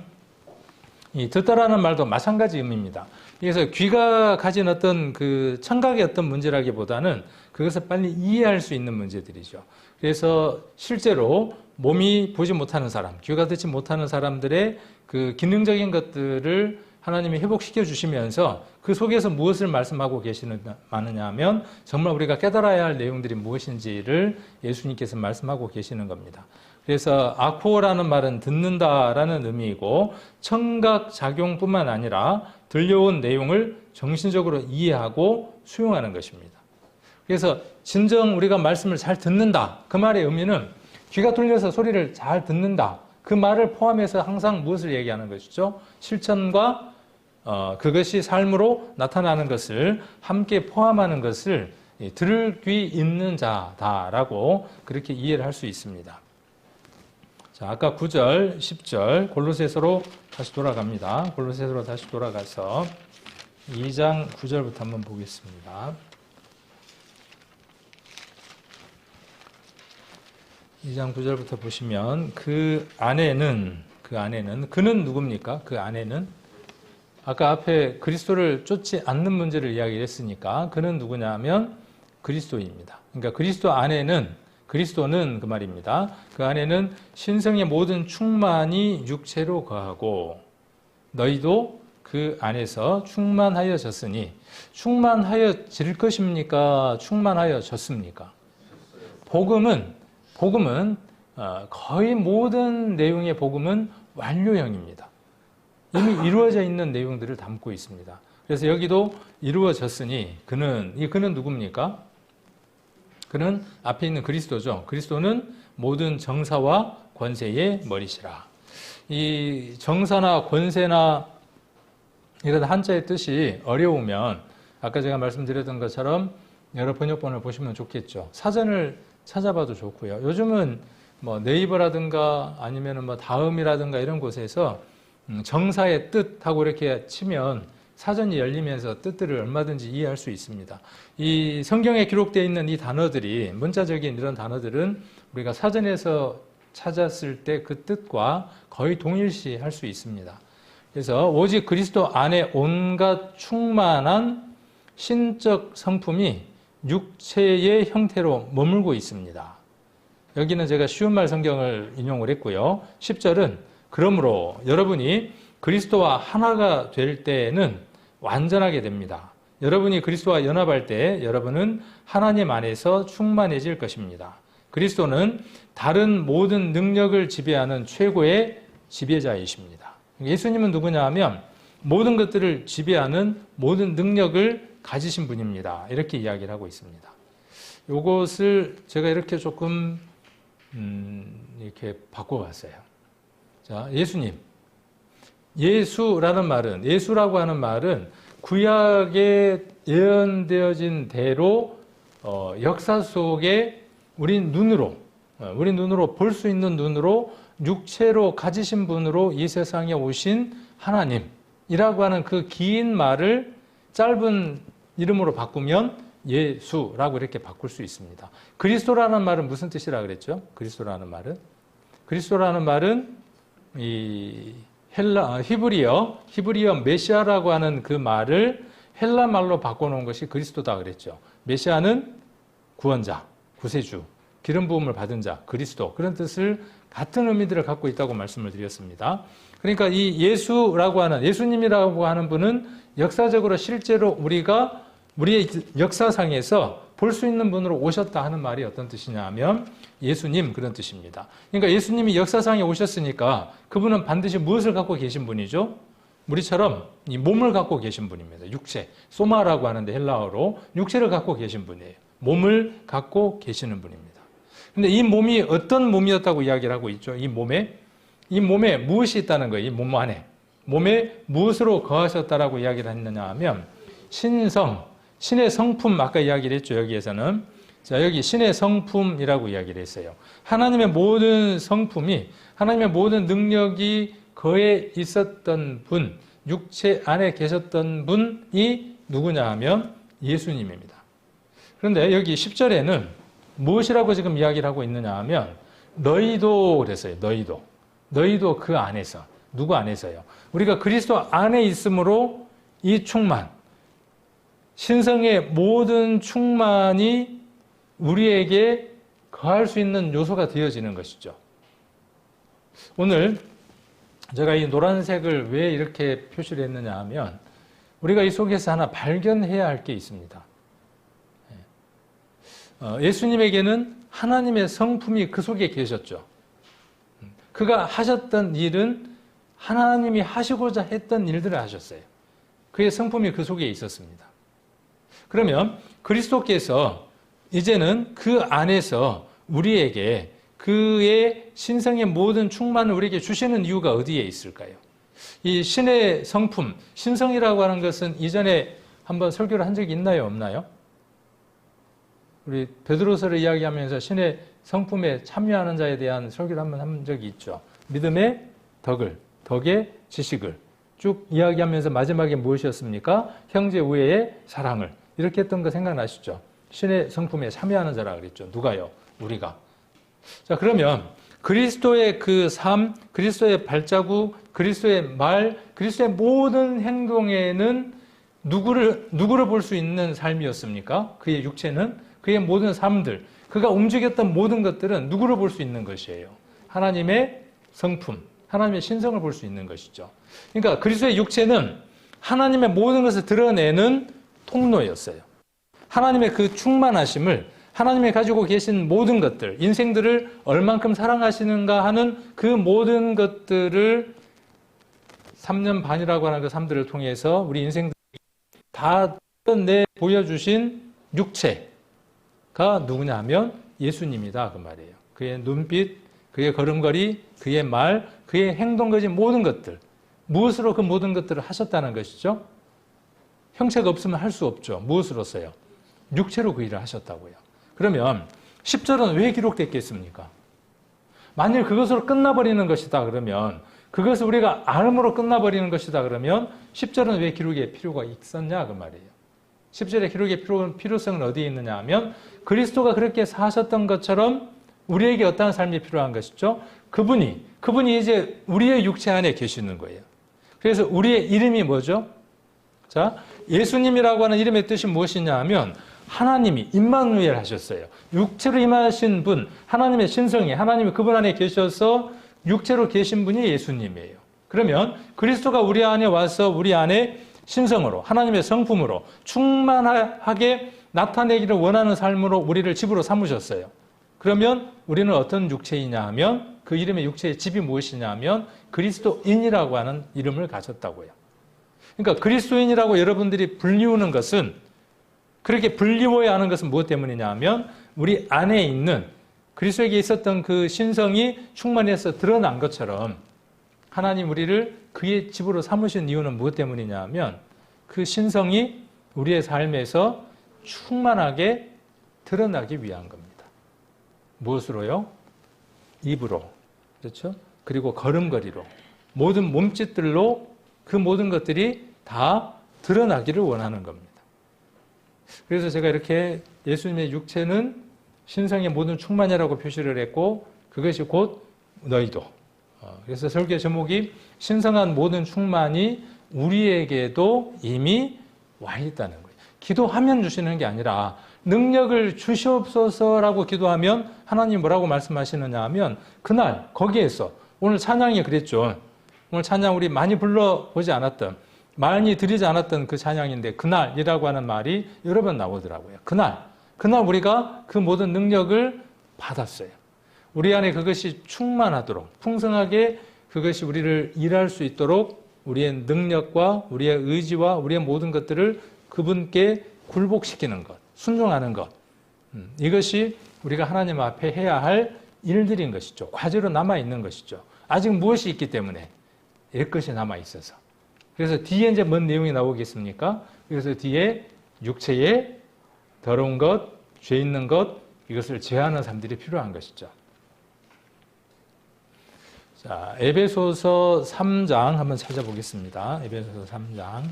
이 듣다라는 말도 마찬가지 의미입니다. 그래서 귀가 가진 어떤 그 청각의 어떤 문제라기보다는 그것을 빨리 이해할 수 있는 문제들이죠. 그래서 실제로 몸이 보지 못하는 사람, 귀가 듣지 못하는 사람들의 그 기능적인 것들을 하나님이 회복시켜 주시면서 그 속에서 무엇을 말씀하고 계시느냐 하면 정말 우리가 깨달아야 할 내용들이 무엇인지를 예수님께서 말씀하고 계시는 겁니다. 그래서 아코라는 말은 듣는다라는 의미이고 청각 작용뿐만 아니라 들려온 내용을 정신적으로 이해하고 수용하는 것입니다. 그래서 진정 우리가 말씀을 잘 듣는다. 그 말의 의미는 귀가 뚫려서 소리를 잘 듣는다. 그 말을 포함해서 항상 무엇을 얘기하는 것이죠? 실천과 그것이 삶으로 나타나는 것을 함께 포함하는 것을 들을 귀 있는 자다라고 그렇게 이해를 할 수 있습니다. 자, 아까 9절, 10절 골로새서로 다시 돌아갑니다. 골로새서로 다시 돌아가서 2장 9절부터 한번 보겠습니다. 2장 9절부터 보시면 그 안에는 그는 누굽니까? 그 안에는 아까 앞에 그리스도를 쫓지 않는 문제를 이야기했으니까 그는 누구냐 하면 그리스도입니다. 그러니까 그리스도는 그 말입니다. 그 안에는 신성의 모든 충만이 육체로 거하고 너희도 그 안에서 충만하여졌으니 충만하여질 것입니까? 충만하여졌습니까? 복음은 거의 모든 내용의 복음은 완료형입니다. 이미 이루어져 있는 내용들을 담고 있습니다. 그래서 여기도 이루어졌으니 그는 누굽니까? 그는 앞에 있는 그리스도죠. 그리스도는 모든 정사와 권세의 머리시라. 이 정사나 권세나 이런 한자의 뜻이 어려우면 아까 제가 말씀드렸던 것처럼 여러 번역본을 보시면 좋겠죠. 사전을 찾아봐도 좋고요. 요즘은 뭐 네이버라든가 아니면은 뭐 다음이라든가 이런 곳에서 정사의 뜻하고 이렇게 치면 사전이 열리면서 뜻들을 얼마든지 이해할 수 있습니다. 이 성경에 기록되어 있는 이 단어들이 문자적인 이런 단어들은 우리가 사전에서 찾았을 때 그 뜻과 거의 동일시 할 수 있습니다. 그래서 오직 그리스도 안에 온갖 충만한 신적 성품이 육체의 형태로 머물고 있습니다. 여기는 제가 쉬운 말 성경을 인용을 했고요. 10절은 그러므로 여러분이 그리스도와 하나가 될 때에는 완전하게 됩니다. 여러분이 그리스도와 연합할 때 여러분은 하나님 안에서 충만해질 것입니다. 그리스도는 다른 모든 능력을 지배하는 최고의 지배자이십니다. 예수님은 누구냐 하면 모든 것들을 지배하는 모든 능력을 가지신 분입니다. 이렇게 이야기를 하고 있습니다. 이것을 제가 이렇게 조금 이렇게 바꿔봤어요. 자, 예수라고 하는 말은 구약에 예언되어진 대로 역사 속에 우린 눈으로 볼 수 있는 눈으로 육체로 가지신 분으로 이 세상에 오신 하나님이라고 하는 그 긴 말을 짧은 이름으로 바꾸면 예수라고 이렇게 바꿀 수 있습니다. 그리스도라는 말은 무슨 뜻이라 그랬죠? 그리스도라는 말은 이 히브리어 메시아라고 하는 그 말을 헬라 말로 바꿔놓은 것이 그리스도다 그랬죠. 메시아는 구원자, 구세주, 기름 부음을 받은 자, 그리스도 그런 뜻을 같은 의미들을 갖고 있다고 말씀을 드렸습니다. 그러니까 이 예수님이라고 하는 분은 역사적으로 실제로 우리의 역사상에서 볼 수 있는 분으로 오셨다 하는 말이 어떤 뜻이냐 하면 예수님 그런 뜻입니다. 그러니까 예수님이 역사상에 오셨으니까 그분은 반드시 무엇을 갖고 계신 분이죠? 우리처럼 이 몸을 갖고 계신 분입니다. 육체, 소마라고 하는데 헬라어로 육체를 갖고 계신 분이에요. 몸을 갖고 계시는 분입니다. 근데 이 몸이 어떤 몸이었다고 이야기를 하고 있죠? 이 몸에 무엇이 있다는 거예요. 이 몸 안에. 몸에 무엇으로 거하셨다라고 이야기를 했느냐 하면 신성, 신의 성품 아까 이야기를 했죠. 여기에서는. 자, 여기 신의 성품이라고 이야기를 했어요. 하나님의 모든 성품이 하나님의 모든 능력이 거에 있었던 분, 육체 안에 계셨던 분이 누구냐 하면 예수님입니다. 그런데 여기 10절에는 무엇이라고 지금 이야기를 하고 있느냐 하면 너희도 그랬어요. 너희도 그 안에서. 누구 안에서요? 우리가 그리스도 안에 있으므로 이 충만, 신성의 모든 충만이 우리에게 거할 수 있는 요소가 되어지는 것이죠. 오늘 제가 이 노란색을 왜 이렇게 표시를 했느냐 하면 우리가 이 속에서 하나 발견해야 할 게 있습니다. 예수님에게는 하나님의 성품이 그 속에 계셨죠. 그가 하셨던 일은 하나님이 하시고자 했던 일들을 하셨어요. 그의 성품이 그 속에 있었습니다. 그러면 그리스도께서 이제는 그 안에서 우리에게 그의 신성의 모든 충만을 우리에게 주시는 이유가 어디에 있을까요? 이 신의 성품, 신성이라고 하는 것은 이전에 한번 설교를 한 적이 있나요? 없나요? 우리 베드로서를 이야기하면서 신의 성품에 참여하는 자에 대한 설교를 한번 한 적이 있죠. 믿음의 덕의 지식을 쭉 이야기하면서 마지막에 무엇이었습니까? 형제 우애의 사랑을. 이렇게 했던 거 생각나시죠? 신의 성품에 참여하는 자라 그랬죠. 누가요? 우리가. 자, 그러면 그리스도의 그 삶, 그리스도의 발자국, 그리스도의 말, 그리스도의 모든 행동에는 누구를 볼 수 있는 삶이었습니까? 그의 육체는, 그의 모든 삶들, 그가 움직였던 모든 것들은 누구를 볼 수 있는 것이에요? 하나님의 성품, 하나님의 신성을 볼 수 있는 것이죠. 그러니까 그리스도의 육체는 하나님의 모든 것을 드러내는 통로였어요. 하나님의 그 충만하심을, 하나님이 가지고 계신 모든 것들, 인생들을 얼만큼 사랑하시는가 하는 그 모든 것들을 3년 반이라고 하는 그 삶들을 통해서 우리 인생들이 다 보여주신 육체가 누구냐 하면 예수님이다 그 말이에요. 그의 눈빛, 그의 걸음걸이, 그의 말, 그의 행동까지 모든 것들, 무엇으로 그 모든 것들을 하셨다는 것이죠? 형체가 없으면 할 수 없죠. 무엇으로서요? 육체로 그 일을 하셨다고요. 그러면 10절은 왜 기록됐겠습니까? 만일 그것으로 끝나버리는 것이다 그러면, 그것을 우리가 알므로 끝나버리는 것이다 그러면 10절은 왜 기록의 필요가 있었냐 그 말이에요. 10절의 기록의 필요성은 어디에 있느냐 하면 그리스도가 그렇게 사셨던 것처럼 우리에게 어떠한 삶이 필요한 것이죠? 그분이 이제 우리의 육체 안에 계시는 거예요. 그래서 우리의 이름이 뭐죠? 자, 예수님이라고 하는 이름의 뜻이 무엇이냐 하면 하나님이 임마누엘 하셨어요. 육체로 임하신 분, 하나님의 신성이, 하나님이 그분 안에 계셔서 육체로 계신 분이 예수님이에요. 그러면 그리스도가 우리 안에 와서 우리 안에 신성으로, 하나님의 성품으로 충만하게 나타내기를 원하는 삶으로 우리를 집으로 삼으셨어요. 그러면 우리는 어떤 육체이냐 하면 그 이름의 육체의 집이 무엇이냐 하면 그리스도인이라고 하는 이름을 가졌다고요. 그러니까 그리스도인이라고 여러분들이 불리우는 것은, 그렇게 불리워야 하는 것은 무엇 때문이냐 하면 우리 안에 있는 그리스도에게 있었던 그 신성이 충만해서 드러난 것처럼 하나님 우리를 그의 집으로 삼으신 이유는 무엇 때문이냐 하면 그 신성이 우리의 삶에서 충만하게 드러나기 위한 겁니다. 무엇으로요? 입으로, 그렇죠? 그리고 걸음걸이로, 모든 몸짓들로 그 모든 것들이 다 드러나기를 원하는 겁니다. 그래서 제가 이렇게 예수님의 육체는 신성의 모든 충만이라고 표시를 했고 그것이 곧 너희도. 그래서 설교 제목이 신성한 모든 충만이 우리에게도 이미 와 있다는 거예요. 기도하면 주시는 게 아니라 능력을 주시옵소서라고 기도하면 하나님 뭐라고 말씀하시느냐 하면 그날 거기에서, 오늘 찬양이 그랬죠. 오늘 찬양 우리 많이 불러보지 않았던, 많이 드리지 않았던 그 찬양인데 그날이라고 하는 말이 여러 번 나오더라고요. 그날 그날 우리가 그 모든 능력을 받았어요. 우리 안에 그것이 충만하도록, 풍성하게 그것이 우리를 일할 수 있도록 우리의 능력과 우리의 의지와 우리의 모든 것들을 그분께 굴복시키는 것, 순종하는 것. 이것이 우리가 하나님 앞에 해야 할 일들인 것이죠. 과제로 남아있는 것이죠. 아직 무엇이 있기 때문에 일 것이 남아있어서. 그래서 뒤에 이제 뭔 내용이 나오겠습니까? 그래서 뒤에 육체의 더러운 것, 죄 있는 것, 이것을 제하는 사람들이 필요한 것이죠. 자, 에베소서 3장 한번 찾아보겠습니다. 에베소서 3장.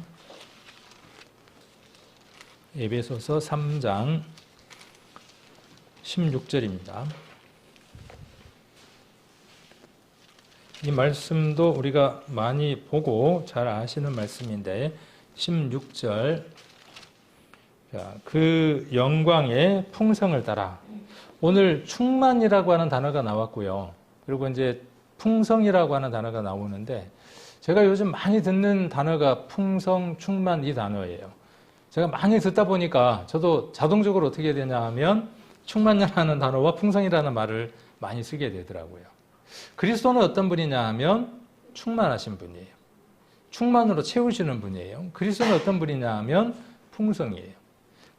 에베소서 3장 16절입니다. 이 말씀도 우리가 많이 보고 잘 아시는 말씀인데 16절 그 영광의 풍성을 따라 오늘 충만이라고 하는 단어가 나왔고요. 그리고 이제 풍성이라고 하는 단어가 나오는데 제가 요즘 많이 듣는 단어가 풍성, 충만 이 단어예요. 제가 많이 듣다 보니까 저도 자동적으로 어떻게 되냐 하면 충만이라는 단어와 풍성이라는 말을 많이 쓰게 되더라고요. 그리스도는 어떤 분이냐 하면 충만하신 분이에요. 충만으로 채우시는 분이에요. 그리스도는 어떤 분이냐 하면 풍성이에요.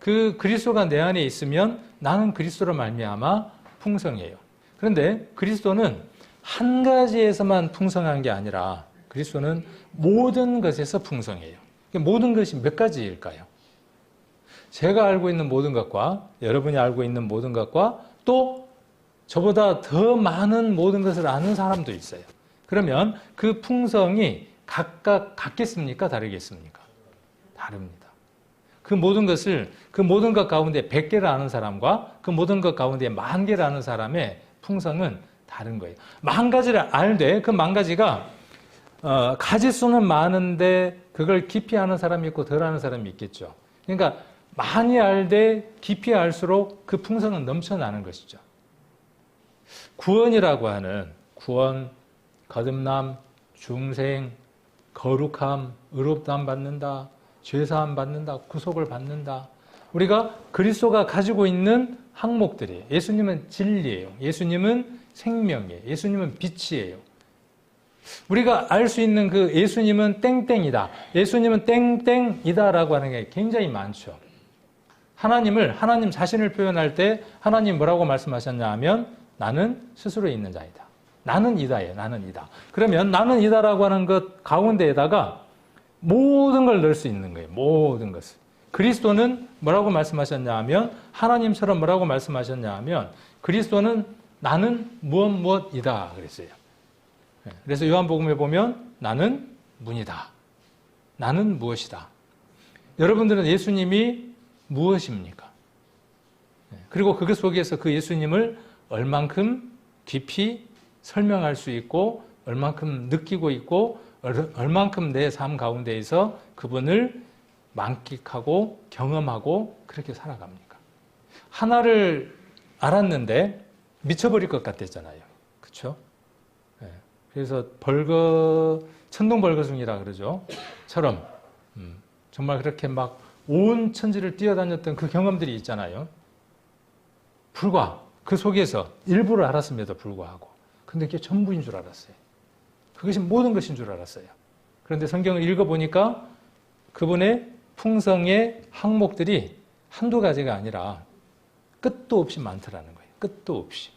그 그리스도가 내 안에 있으면 나는 그리스도로 말미암아 풍성해요. 그런데 그리스도는 한 가지에서만 풍성한 게 아니라 그리스도는 모든 것에서 풍성해요. 모든 것이 몇 가지일까요? 제가 알고 있는 모든 것과 여러분이 알고 있는 모든 것과 또 저보다 더 많은 모든 것을 아는 사람도 있어요. 그러면 그 풍성이 각각 같겠습니까? 다르겠습니까? 다릅니다. 그 모든 것 가운데 100개를 아는 사람과 그 모든 것 가운데 10,000개를 아는 사람의 풍성은 다른 거예요. 10,000가지를 알되 그 10,000가지가 가지수는 많은데 그걸 깊이 아는 사람이 있고 덜 아는 사람이 있겠죠. 그러니까 많이 알되 깊이 알수록 그 풍성은 넘쳐나는 것이죠. 구원이라고 하는 구원, 거듭남, 중생, 거룩함, 의롭다함 받는다, 죄사함 받는다, 구속을 받는다. 우리가 그리스도가 가지고 있는 항목들이에요. 예수님은 진리예요. 예수님은 생명이에요. 예수님은 빛이에요. 우리가 알 수 있는 그 예수님은 땡땡이다. 예수님은 땡땡이다라고 하는 게 굉장히 많죠. 하나님 자신을 표현할 때 하나님 뭐라고 말씀하셨냐 하면 나는 스스로 있는 자이다. 나는 이다예요. 나는 이다. 그러면 나는 이다라고 하는 것 가운데에다가 모든 걸 넣을 수 있는 거예요. 모든 것을. 그리스도는 뭐라고 말씀하셨냐 하면 하나님처럼 뭐라고 말씀하셨냐 하면 그리스도는 나는 무엇이다 그랬어요. 그래서 요한복음에 보면 나는 문이다. 나는 무엇이다. 여러분들은 예수님이 무엇입니까? 그리고 그것 속에서 그 예수님을 얼만큼 깊이 설명할 수 있고 얼만큼 느끼고 있고 얼만큼 내 삶 가운데에서 그분을 만끽하고 경험하고 그렇게 살아갑니까? 하나를 알았는데 미쳐버릴 것 같았잖아요. 그렇죠? 그래서 천둥벌거숭이라 그러죠. 처럼 정말 그렇게 막 온 천지를 뛰어다녔던 그 경험들이 있잖아요. 불과 그 속에서 일부를 알았음에도 불구하고 근데 그게 전부인 줄 알았어요. 그것이 모든 것인 줄 알았어요. 그런데 성경을 읽어보니까 그분의 풍성의 항목들이 한두 가지가 아니라 끝도 없이 많더라는 거예요. 끝도 없이.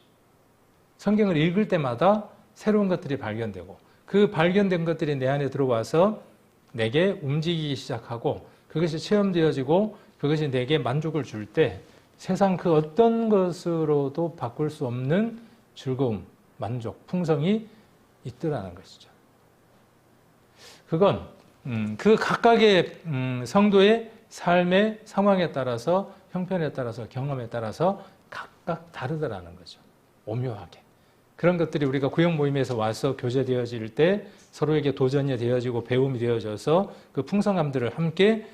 성경을 읽을 때마다 새로운 것들이 발견되고 그 발견된 것들이 내 안에 들어와서 내게 움직이기 시작하고 그것이 체험되어지고 그것이 내게 만족을 줄 때 세상 그 어떤 것으로도 바꿀 수 없는 즐거움, 만족, 풍성이 있더라는 것이죠. 그건 그 각각의 성도의 삶의 상황에 따라서 형편에 따라서 경험에 따라서 각각 다르더라는 거죠. 오묘하게. 그런 것들이 우리가 구역 모임에서 와서 교제되어질 때 서로에게 도전이 되어지고 배움이 되어져서 그 풍성함들을 함께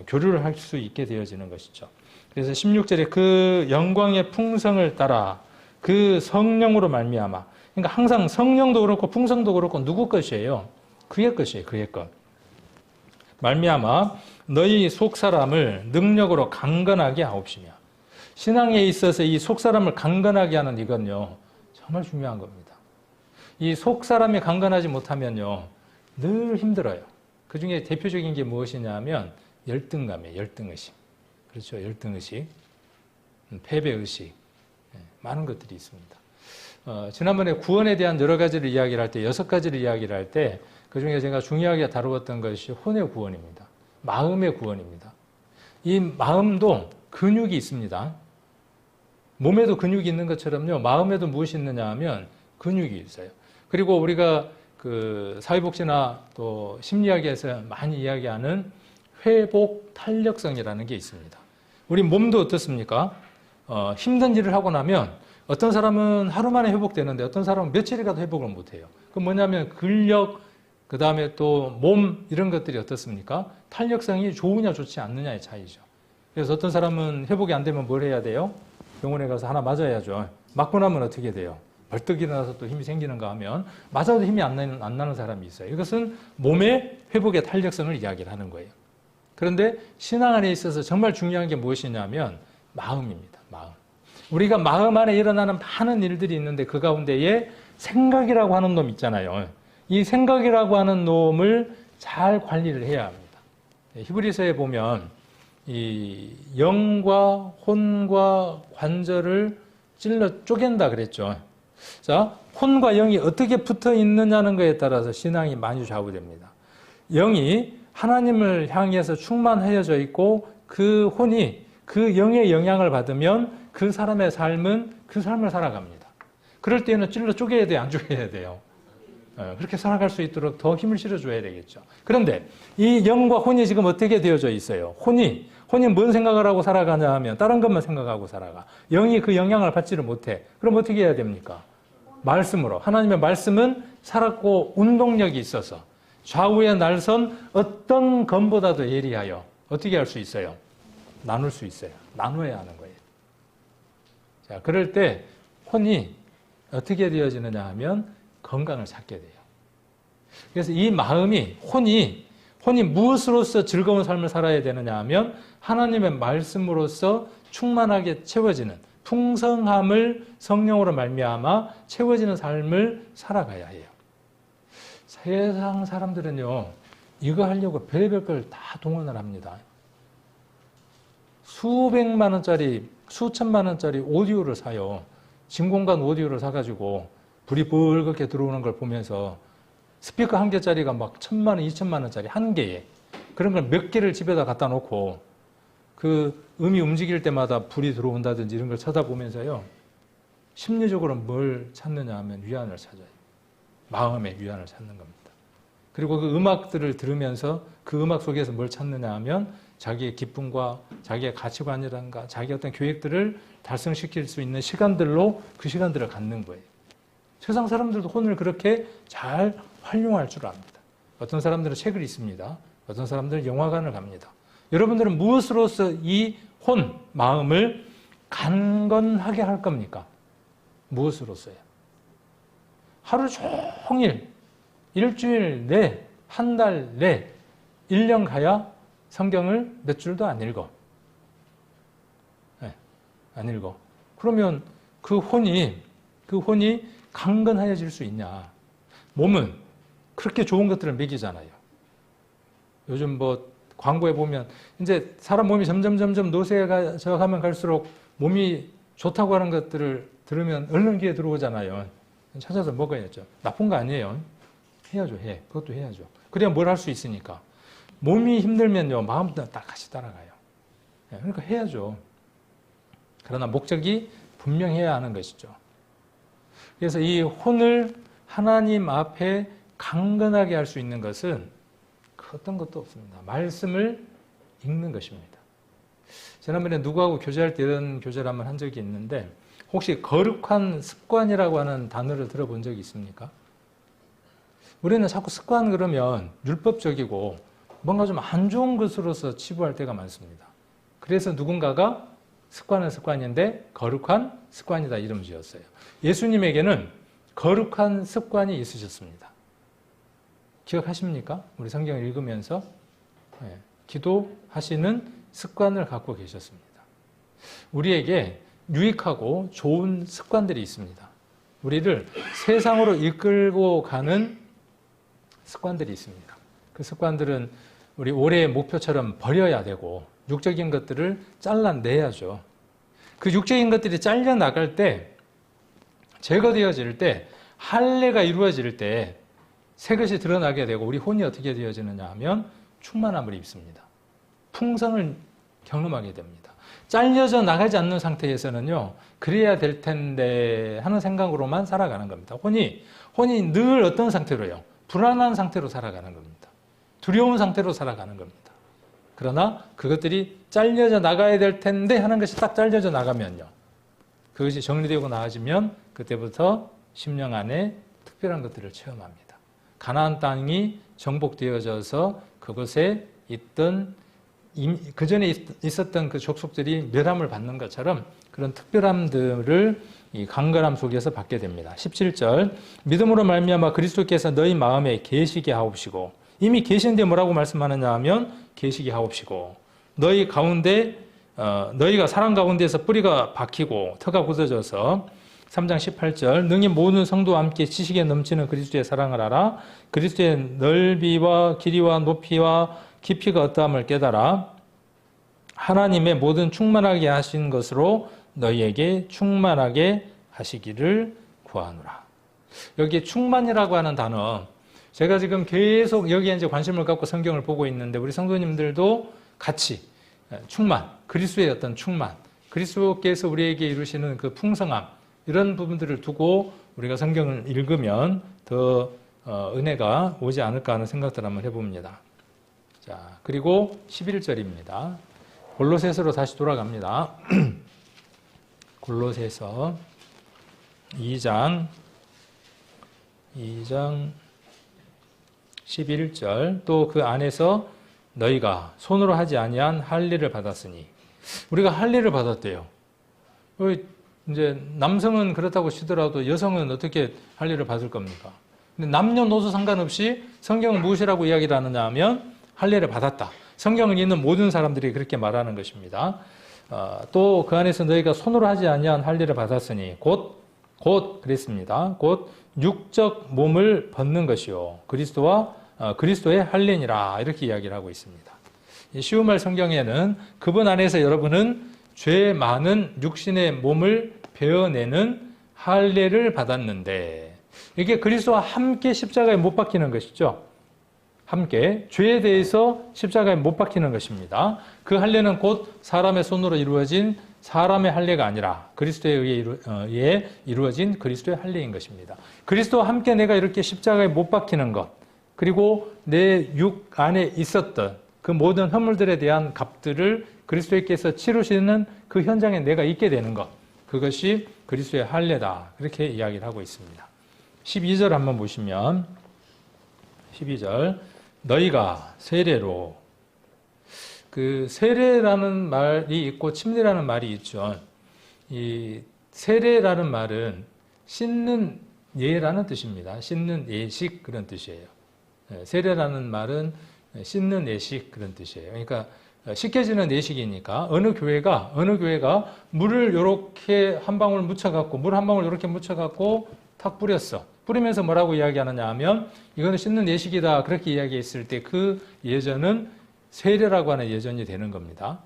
교류를 할 수 있게 되어지는 것이죠. 그래서 16절에 그 영광의 풍성을 따라 그 성령으로 말미암아 그러니까 항상 성령도 그렇고 풍성도 그렇고 누구 것이에요? 그의 것이에요. 그의 것. 말미암아 너희 속사람을 능력으로 강건하게 하옵시며 신앙에 있어서 이 속사람을 강건하게 하는 이건요, 정말 중요한 겁니다. 이 속사람이 강건하지 못하면요, 늘 힘들어요. 그 중에 대표적인 게 무엇이냐면 열등감이에요. 열등의식. 그렇죠. 열등의식, 패배의식, 많은 것들이 있습니다. 지난번에 구원에 대한 여러 가지를 이야기를 할 때, 6가지를 이야기를 할 때, 그 중에 제가 중요하게 다루었던 것이 혼의 구원입니다. 마음의 구원입니다. 이 마음도 근육이 있습니다. 몸에도 근육이 있는 것처럼요, 마음에도 무엇이 있느냐 하면 근육이 있어요. 그리고 우리가 그 사회복지나 또 심리학에서 많이 이야기하는 회복 탄력성이라는 게 있습니다. 우리 몸도 어떻습니까? 힘든 일을 하고 나면 어떤 사람은 하루 만에 회복되는데 어떤 사람은 며칠이 가도 회복을 못해요. 그 뭐냐면 근력, 그 다음에 또 몸 이런 것들이 어떻습니까? 탄력성이 좋으냐 좋지 않느냐의 차이죠. 그래서 어떤 사람은 회복이 안 되면 뭘 해야 돼요? 병원에 가서 하나 맞아야죠. 맞고 나면 어떻게 돼요? 벌떡 일어나서 또 힘이 생기는가 하면 맞아도 힘이 안 나는 사람이 있어요. 이것은 몸의 회복의 탄력성을 이야기를 하는 거예요. 그런데 신앙 안에 있어서 정말 중요한 게 무엇이냐면 마음입니다. 마음. 우리가 마음 안에 일어나는 많은 일들이 있는데 그 가운데에 생각이라고 하는 놈 있잖아요. 이 생각이라고 하는 놈을 잘 관리를 해야 합니다. 히브리서에 보면 이 영과 혼과 관절을 찔러 쪼갠다 그랬죠. 자, 혼과 영이 어떻게 붙어 있느냐는 것에 따라서 신앙이 많이 좌우됩니다. 영이 하나님을 향해서 충만하여져 있고 그 혼이 그 영의 영향을 받으면 그 사람의 삶은 그 삶을 살아갑니다. 그럴 때는 찔러 쪼개야 돼요? 안 쪼개야 돼요? 그렇게 살아갈 수 있도록 더 힘을 실어줘야 되겠죠. 그런데 이 영과 혼이 지금 어떻게 되어져 있어요? 혼이 뭔 생각을 하고 살아가냐 하면 다른 것만 생각하고 살아가. 영이 그 영향을 받지를 못해. 그럼 어떻게 해야 됩니까? 말씀으로. 하나님의 말씀은 살았고 운동력이 있어서 좌우에 날선 어떤 검보다도 예리하여 어떻게 할 수 있어요? 나눌 수 있어요. 나눠야 하는 거예요. 자, 그럴 때 혼이 어떻게 되어지느냐 하면 건강을 찾게 돼요. 그래서 이 마음이 혼이 무엇으로서 즐거운 삶을 살아야 되느냐 하면 하나님의 말씀으로서 충만하게 채워지는 풍성함을 성령으로 말미암아 채워지는 삶을 살아가야 해요. 세상 사람들은요, 이거 하려고 별의별 걸 다 동원을 합니다. 수백만 원짜리, 수천만 원짜리 오디오를 사요. 진공관 오디오를 사가지고 불이 붉게 들어오는 걸 보면서 스피커 한 개짜리가 막 1,000만 원, 2,000만 원짜리 한 개에 그런 걸 몇 개를 집에다 갖다 놓고 그 음이 움직일 때마다 불이 들어온다든지 이런 걸 쳐다보면서요, 심리적으로 뭘 찾느냐 하면 위안을 찾아요. 마음의 위안을 찾는 겁니다. 그리고 그 음악들을 들으면서 그 음악 속에서 뭘 찾느냐 하면 자기의 기쁨과 자기의 가치관이란가 자기의 어떤 계획들을 달성시킬 수 있는 시간들로 그 시간들을 갖는 거예요. 세상 사람들도 혼을 그렇게 잘 활용할 줄 압니다. 어떤 사람들은 책을 읽습니다. 어떤 사람들은 영화관을 갑니다. 여러분들은 무엇으로서 이 혼, 마음을 강건하게 할 겁니까? 무엇으로서요? 하루 종일, 일주일 내, 한 달 내, 1년 가야 성경을 몇 줄도 안 읽어. 네, 안 읽어. 그러면 그 혼이 강건해질 수 있냐? 몸은 그렇게 좋은 것들을 먹이잖아요. 요즘 뭐 광고에 보면 이제 사람 몸이 점점 노쇠가 져가면 갈수록 몸이 좋다고 하는 것들을 들으면 얼른 귀에 들어오잖아요. 찾아서 먹어야죠. 나쁜 거 아니에요. 해야죠. 그것도 해야죠. 그래야 뭘 할 수 있으니까. 몸이 힘들면요, 마음도 딱 같이 따라가요. 그러니까 해야죠. 그러나 목적이 분명해야 하는 것이죠. 그래서 이 혼을 하나님 앞에 강건하게 할 수 있는 것은 어떤 것도 없습니다. 말씀을 읽는 것입니다. 지난번에 누구하고 교제할 때 이런 교제를 한번 한 적이 있는데, 혹시 거룩한 습관이라고 하는 단어를 들어본 적이 있습니까? 우리는 자꾸 습관 그러면 율법적이고 뭔가 좀 안 좋은 것으로서 치부할 때가 많습니다. 그래서 누군가가 습관은 습관인데 거룩한 습관이다 이름 지었어요. 예수님에게는 거룩한 습관이 있으셨습니다. 기억하십니까? 우리 성경을 읽으면서 기도하시는 습관을 갖고 계셨습니다. 우리에게 유익하고 좋은 습관들이 있습니다. 우리를 세상으로 이끌고 가는 습관들이 있습니다. 그 습관들은 우리 올해의 목표처럼 버려야 되고 육적인 것들을 잘라내야죠. 그 육적인 것들이 잘려나갈 때, 제거되어질 때, 할례가 이루어질 때 새 것이 드러나게 되고 우리 혼이 어떻게 되어지느냐 하면 충만함을 입습니다. 풍성을 경험하게 됩니다. 잘려져 나가지 않는 상태에서는요, 그래야 될 텐데 하는 생각으로만 살아가는 겁니다. 혼이 늘 어떤 상태로요? 불안한 상태로 살아가는 겁니다. 두려운 상태로 살아가는 겁니다. 그러나 그것들이 잘려져 나가야 될 텐데 하는 것이 딱 잘려져 나가면요, 그것이 정리되고 나아지면 그때부터 심령 안에 특별한 것들을 체험합니다. 가나안 땅이 정복되어져서 그곳에 있던 그 전에 있었던 그 족속들이 멸함을 받는 것처럼 그런 특별함들을 이 강건함 속에서 받게 됩니다. 17절 믿음으로 말미암아 그리스도께서 너희 마음에 계시게 하옵시고, 이미 계신데 뭐라고 말씀하느냐 하면 계시게 하옵시고, 너희 가운데 너희가 사랑 가운데서 뿌리가 박히고 터가 굳어져서 3장 18절 능히 모든 성도와 함께 지식에 넘치는 그리스도의 사랑을 알아 그리스도의 넓이와 길이와 높이와 깊이가 어떠함을 깨달아 하나님의 모든 충만하게 하신 것으로 너희에게 충만하게 하시기를 구하노라. 여기에 충만이라고 하는 단어, 제가 지금 계속 여기에 이제 관심을 갖고 성경을 보고 있는데 우리 성도님들도 같이 충만, 그리스도의 어떤 충만, 그리스도께서 우리에게 이루시는 그 풍성함, 이런 부분들을 두고 우리가 성경을 읽으면 더 은혜가 오지 않을까 하는 생각들 한번 해봅니다. 자, 그리고 11절입니다. 골로새서로 다시 돌아갑니다. 골로새서 2장 11절 또 그 안에서 너희가 손으로 하지 아니한 할례를 받았으니, 우리가 할례를 받았대요. 이제 남성은 그렇다고 치더라도 여성은 어떻게 할례를 받을 겁니까? 근데 남녀노소 상관없이 성경은 무엇이라고 이야기를 하느냐 하면 할례를 받았다. 성경을 읽는 모든 사람들이 그렇게 말하는 것입니다. 또 그 안에서 너희가 손으로 하지 아니한 할례를 받았으니 곧 그랬습니다. 곧 육적 몸을 벗는 것이요 그리스도의 할례니라, 이렇게 이야기를 하고 있습니다. 쉬운 말 성경에는 그분 안에서 여러분은 죄 많은 육신의 몸을 베어내는 할례를 받았는데, 이게 그리스도와 함께 십자가에 못 박히는 것이죠. 함께 죄에 대해서 십자가에 못 박히는 것입니다. 그 할례는 곧 사람의 손으로 이루어진 사람의 할례가 아니라 그리스도에 의해 이루어진 그리스도의 할례인 것입니다. 그리스도와 함께 내가 이렇게 십자가에 못 박히는 것, 그리고 내 육 안에 있었던 그 모든 허물들에 대한 값들을 그리스도께서 치르시는 그 현장에 내가 있게 되는 것, 그것이 그리스도의 할례다, 그렇게 이야기를 하고 있습니다. 12절 한번 보시면 12절 너희가 세례로, 그 세례라는 말이 있고 침례라는 말이 있죠. 이 세례라는 말은 씻는 예라는 뜻입니다. 씻는 예식, 그런 뜻이에요. 세례라는 말은 씻는 예식, 그런 뜻이에요. 그러니까 씻겨지는 예식이니까 어느 교회가 물을 이렇게 한 방울 묻혀갖고, 물 한 방울 이렇게 묻혀갖고 탁 뿌렸어. 뿌리면서 뭐라고 이야기하느냐 하면 이거는 씻는 예식이다, 그렇게 이야기했을 때 그 예전은 세례라고 하는 예전이 되는 겁니다.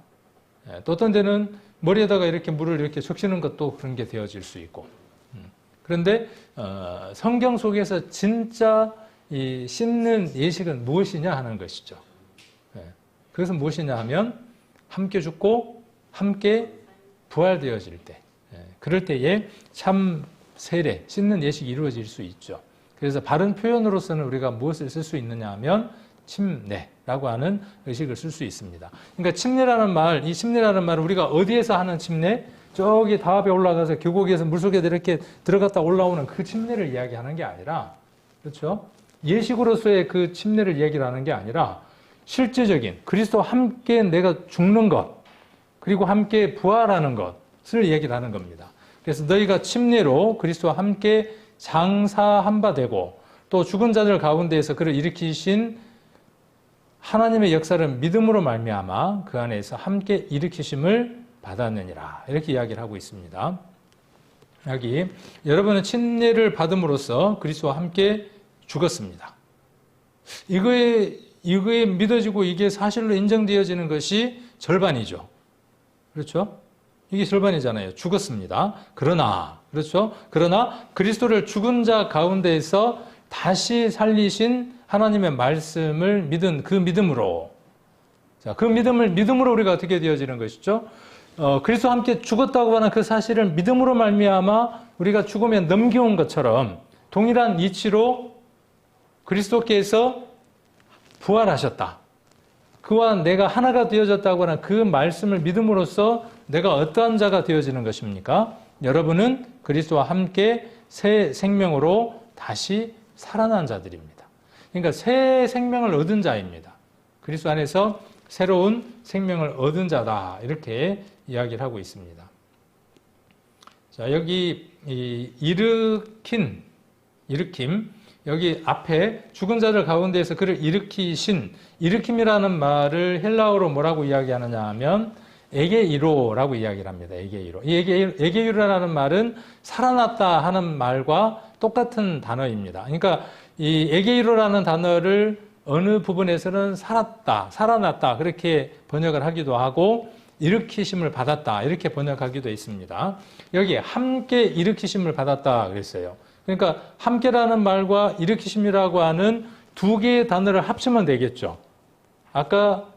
또 어떤 데는 머리에다가 이렇게 물을 이렇게 적시는 것도 그런 게 되어질 수 있고. 그런데 성경 속에서 진짜 이 씻는 예식은 무엇이냐 하는 것이죠. 그것은 무엇이냐 하면 함께 죽고 함께 부활되어질 때, 그럴 때에 참 세례, 씻는 예식이 이루어질 수 있죠. 그래서 바른 표현으로서는 우리가 무엇을 쓸 수 있느냐 하면 침례라고 하는 의식을 쓸 수 있습니다. 그러니까 침례라는 말, 이 침례라는 말은 우리가 어디에서 하는 침례? 저기 다합에 올라가서 계곡에서 물속에 이렇게 들어갔다 올라오는 그 침례를 이야기하는 게 아니라, 그렇죠? 예식으로서의 그 침례를 이야기를 하는 게 아니라 실제적인 그리스도와 함께 내가 죽는 것, 그리고 함께 부활하는 것을 얘기를 하는 겁니다. 그래서 너희가 침례로 그리스도와 함께 장사한 바 되고, 또 죽은 자들 가운데에서 그를 일으키신 하나님의 역사를 믿음으로 말미암아 그 안에서 함께 일으키심을 받았느니라. 이렇게 이야기를 하고 있습니다. 여기 여러분은 침례를 받음으로써 그리스도와 함께 죽었습니다. 이거에 믿어지고 이게 사실로 인정되어지는 것이 절반이죠. 그렇죠? 이게 절반이잖아요. 죽었습니다. 그러나 그리스도를 죽은 자 가운데에서 다시 살리신 하나님의 말씀을 믿은 그 믿음으로, 자, 그 믿음으로 우리가 어떻게 되어지는 것이죠? 그리스도와 함께 죽었다고 하는 그 사실을 믿음으로 말미암아 우리가 죽으면 넘겨온 것처럼 동일한 이치로 그리스도께서 부활하셨다. 그와 내가 하나가 되어졌다고 하는 그 말씀을 믿음으로써 내가 어떠한 자가 되어지는 것입니까? 여러분은 그리스도와 함께 새 생명으로 다시 살아난 자들입니다. 그러니까 새 생명을 얻은 자입니다. 그리스도 안에서 새로운 생명을 얻은 자다. 이렇게 이야기를 하고 있습니다. 자, 여기 일으킴, 여기 앞에 죽은 자들 가운데에서 그를 일으킴이라는 말을 헬라어로 뭐라고 이야기하느냐 하면 에게이로라고 이야기를 합니다. 에게이로. 이 에게이로라는 말은 살아났다 하는 말과 똑같은 단어입니다. 그러니까 이 에게이로라는 단어를 어느 부분에서는 살아났다 그렇게 번역을 하기도 하고 일으키심을 받았다 이렇게 번역하기도 했습니다. 여기 함께 일으키심을 받았다 그랬어요. 그러니까 함께라는 말과 일으키심이라고 하는 두 개의 단어를 합치면 되겠죠. 아까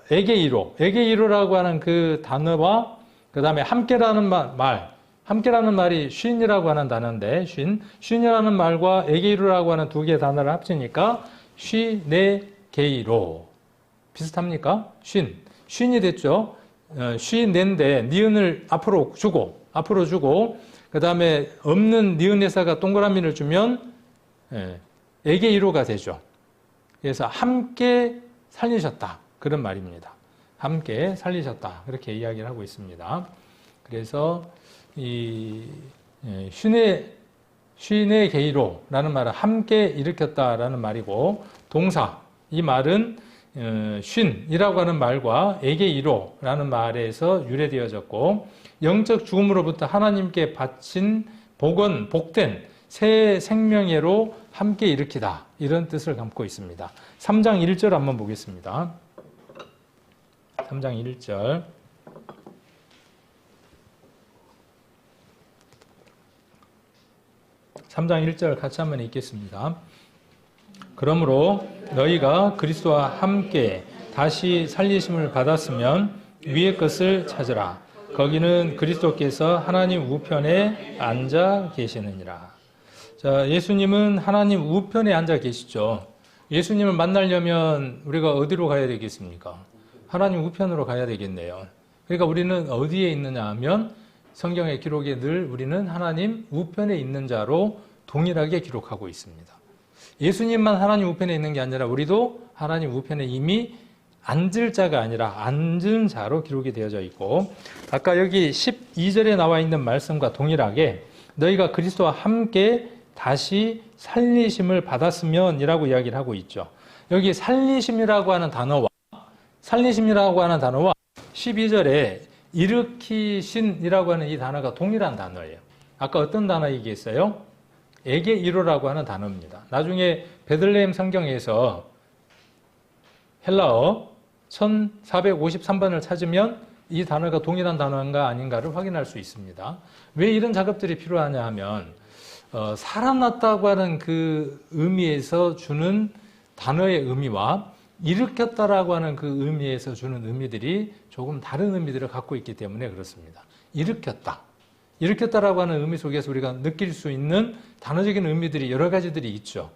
에게이로라고 하는 그 단어와 그 다음에 함께라는 함께라는 말이 쉰이라고 하는 단어인데 쉰이라는 말과 에게이로라고 하는 두 개의 단어를 합치니까 쉬네게이로 비슷합니까? 쉰이 됐죠. 쉬네인데 니은을 앞으로 주고 그 다음에 없는 니은에다가 동그라미를 주면 에게이로가 되죠. 그래서 함께 살리셨다 그런 말입니다. 함께 살리셨다 그렇게 이야기를 하고 있습니다. 그래서 이 쉬네게이로라는 말은 함께 일으켰다라는 말이고 동사 이 말은 쉰이라고 하는 말과 에게이로라는 말에서 유래되어졌고 영적 죽음으로부터 하나님께 바친 복된 새 생명회로 함께 일으키다 이런 뜻을 담고 있습니다. 3장 1절 한번 보겠습니다. 3장 1절 같이 한번 읽겠습니다. 그러므로 너희가 그리스도와 함께 다시 살리심을 받았으면 위의 것을 찾으라. 거기는 그리스도께서 하나님 우편에 앉아 계시느니라. 자, 예수님은 하나님 우편에 앉아 계시죠. 예수님을 만나려면 우리가 어디로 가야 되겠습니까? 하나님 우편으로 가야 되겠네요. 그러니까 우리는 어디에 있느냐 하면 성경의 기록에 늘 우리는 하나님 우편에 있는 자로 동일하게 기록하고 있습니다. 예수님만 하나님 우편에 있는 게 아니라 우리도 하나님 우편에 이미 앉을 자가 아니라 앉은 자로 기록이 되어져 있고 아까 여기 12절에 나와 있는 말씀과 동일하게 너희가 그리스도와 함께 다시 살리심을 받았으면 이라고 이야기를 하고 있죠. 여기 살리심이라고 하는 단어와 12절에 일으키신이라고 하는 이 단어가 동일한 단어예요. 아까 어떤 단어 얘기했어요? 에게이로라고 하는 단어입니다. 나중에 베들레헴 성경에서 헬라어 1453번을 찾으면 이 단어가 동일한 단어인가 아닌가를 확인할 수 있습니다. 왜 이런 작업들이 필요하냐 하면 살아났다고 하는 그 의미에서 주는 단어의 의미와 일으켰다라고 하는 그 의미에서 주는 의미들이 조금 다른 의미들을 갖고 있기 때문에 그렇습니다. 일으켰다라고 하는 의미 속에서 우리가 느낄 수 있는 단어적인 의미들이 여러 가지들이 있죠.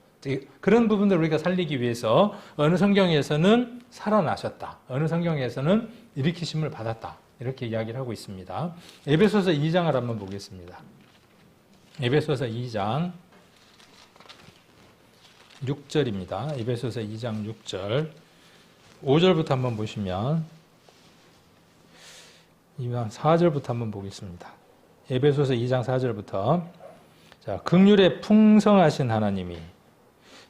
그런 부분들을 우리가 살리기 위해서 어느 성경에서는 살아나셨다. 어느 성경에서는 일으키심을 받았다. 이렇게 이야기를 하고 있습니다. 에베소서 2장을 한번 보겠습니다. 에베소서 2장 6절입니다. 에베소서 2장 6절 5절부터 한번 보시면 4절부터 한번 보겠습니다. 에베소서 2장 4절부터 자, 긍휼에 풍성하신 하나님이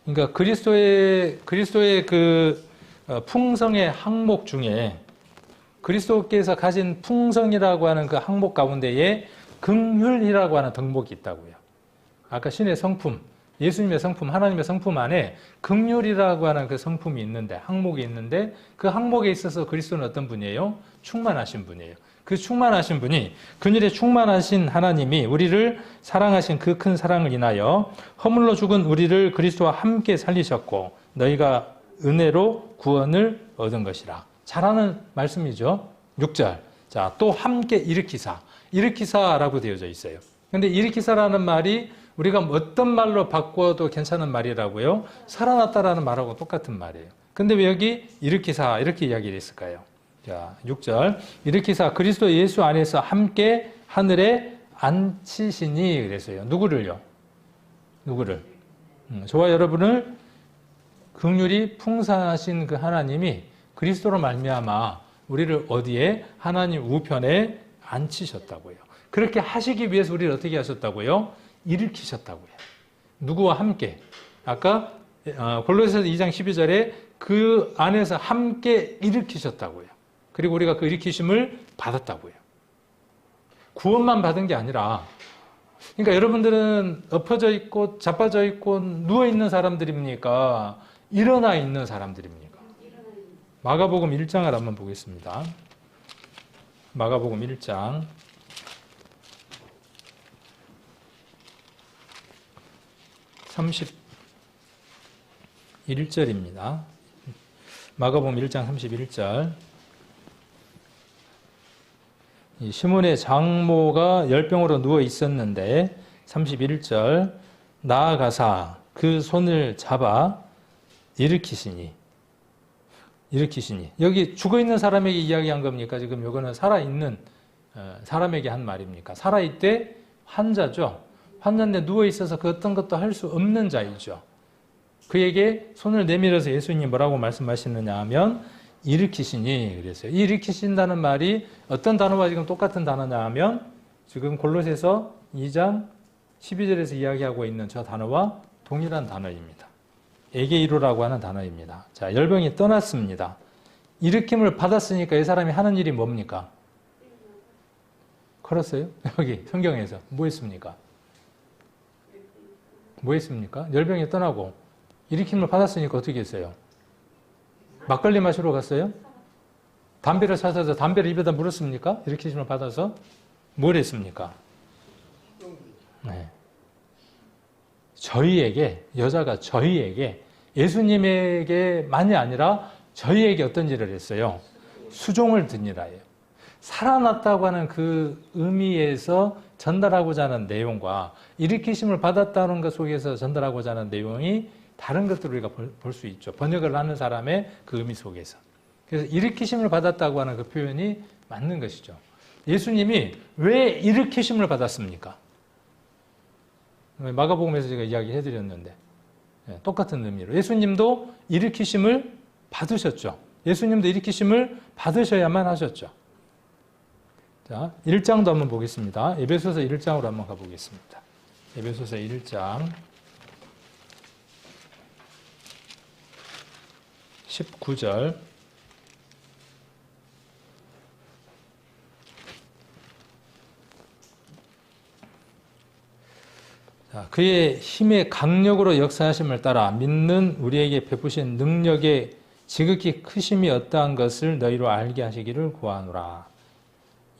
그러니까 그리스도의 그 풍성의 항목 중에 그리스도께서 가진 풍성이라고 하는 그 항목 가운데에 긍휼이라고 하는 덕목이 있다고요. 아까 신의 성품, 예수님의 성품, 하나님의 성품 안에 긍휼이라고 하는 그 성품이 있는데, 항목이 있는데, 그 항목에 있어서 그리스도는 어떤 분이에요? 충만하신 분이에요. 그 충만하신 분이, 긍휼에 충만하신 하나님이 우리를 사랑하신 그 큰 사랑을 인하여 허물로 죽은 우리를 그리스도와 함께 살리셨고 너희가 은혜로 구원을 얻은 것이라. 잘하는 말씀이죠. 6절. 자, 또 함께 일으키사라고 되어져 있어요. 근데 일으키사라는 말이 우리가 어떤 말로 바꿔도 괜찮은 말이라고요? 살아났다라는 말하고 똑같은 말이에요. 근데 왜 여기 일으키사 이렇게 이야기를 했을까요? 자, 6절. 일으키사 그리스도 예수 안에서 함께 하늘에 앉히시니 그랬어요. 누구를요? 누구를? 저와 여러분을 긍휼이 풍성하신 그 하나님이 그리스도로 말미암아 우리를 어디에? 하나님 우편에 앉히셨다고요. 그렇게 하시기 위해서 우리를 어떻게 하셨다고요? 일으키셨다고요. 누구와 함께? 아까 골로새서 2장 12절에 그 안에서 함께 일으키셨다고요. 그리고 우리가 그 일으키심을 받았다고요. 구원만 받은 게 아니라, 그러니까 여러분들은 엎어져 있고 자빠져 있고 누워 있는 사람들입니까? 일어나 있는 사람들입니까? 마가복음 1장을 한번 보겠습니다. 마가복음 1장 31절입니다. 마가복음 1장 31절. 시몬의 장모가 열병으로 누워 있었는데 31절 나아가사 그 손을 잡아 일으키시니. 여기 죽어있는 사람에게 이야기한 겁니까? 지금 이거는 살아있는 사람에게 한 말입니까? 살아있대 환자죠. 환자인데 누워있어서 그 어떤 것도 할 수 없는 자이죠. 그에게 손을 내밀어서 예수님이 뭐라고 말씀하시느냐 하면 일으키시니 그랬어요. 이 일으키신다는 말이 어떤 단어와 지금 똑같은 단어냐 하면 지금 골로새서 2장 12절에서 이야기하고 있는 저 단어와 동일한 단어입니다. 에게이로라고 하는 단어입니다. 자, 열병이 떠났습니다. 일으킴을 받았으니까 이 사람이 하는 일이 뭡니까? 걸었어요? 여기 성경에서 뭐 했습니까? 뭐 했습니까? 열병이 떠나고 일으킴을 받았으니까 어떻게 했어요? 막걸리 마시러 갔어요? 담배를 사서 담배를 입에다 물었습니까? 일으키심을 받아서? 뭘 했습니까? 네. 저희에게, 여자가 저희에게, 예수님에게만이 아니라 저희에게 어떤 일을 했어요? 수종을 드니라예요. 살아났다고 하는 그 의미에서 전달하고자 하는 내용과 일으키심을 받았다는 것 속에서 전달하고자 하는 내용이 다른 것들을 우리가 볼 수 있죠. 번역을 하는 사람의 그 의미 속에서. 그래서 일으키심을 받았다고 하는 그 표현이 맞는 것이죠. 예수님이 왜 일으키심을 받았습니까? 마가복음에서 제가 이야기해 드렸는데 똑같은 의미로 예수님도 일으키심을 받으셨죠. 예수님도 일으키심을 받으셔야만 하셨죠. 자, 1장도 한번 보겠습니다. 에베소서 1장으로 한번 가보겠습니다. 에베소서 1장 19절. 자, 그의 힘의 강력으로 역사하심을 따라 믿는 우리에게 베푸신 능력의 지극히 크심이 어떠한 것을 너희로 알게 하시기를 구하노라.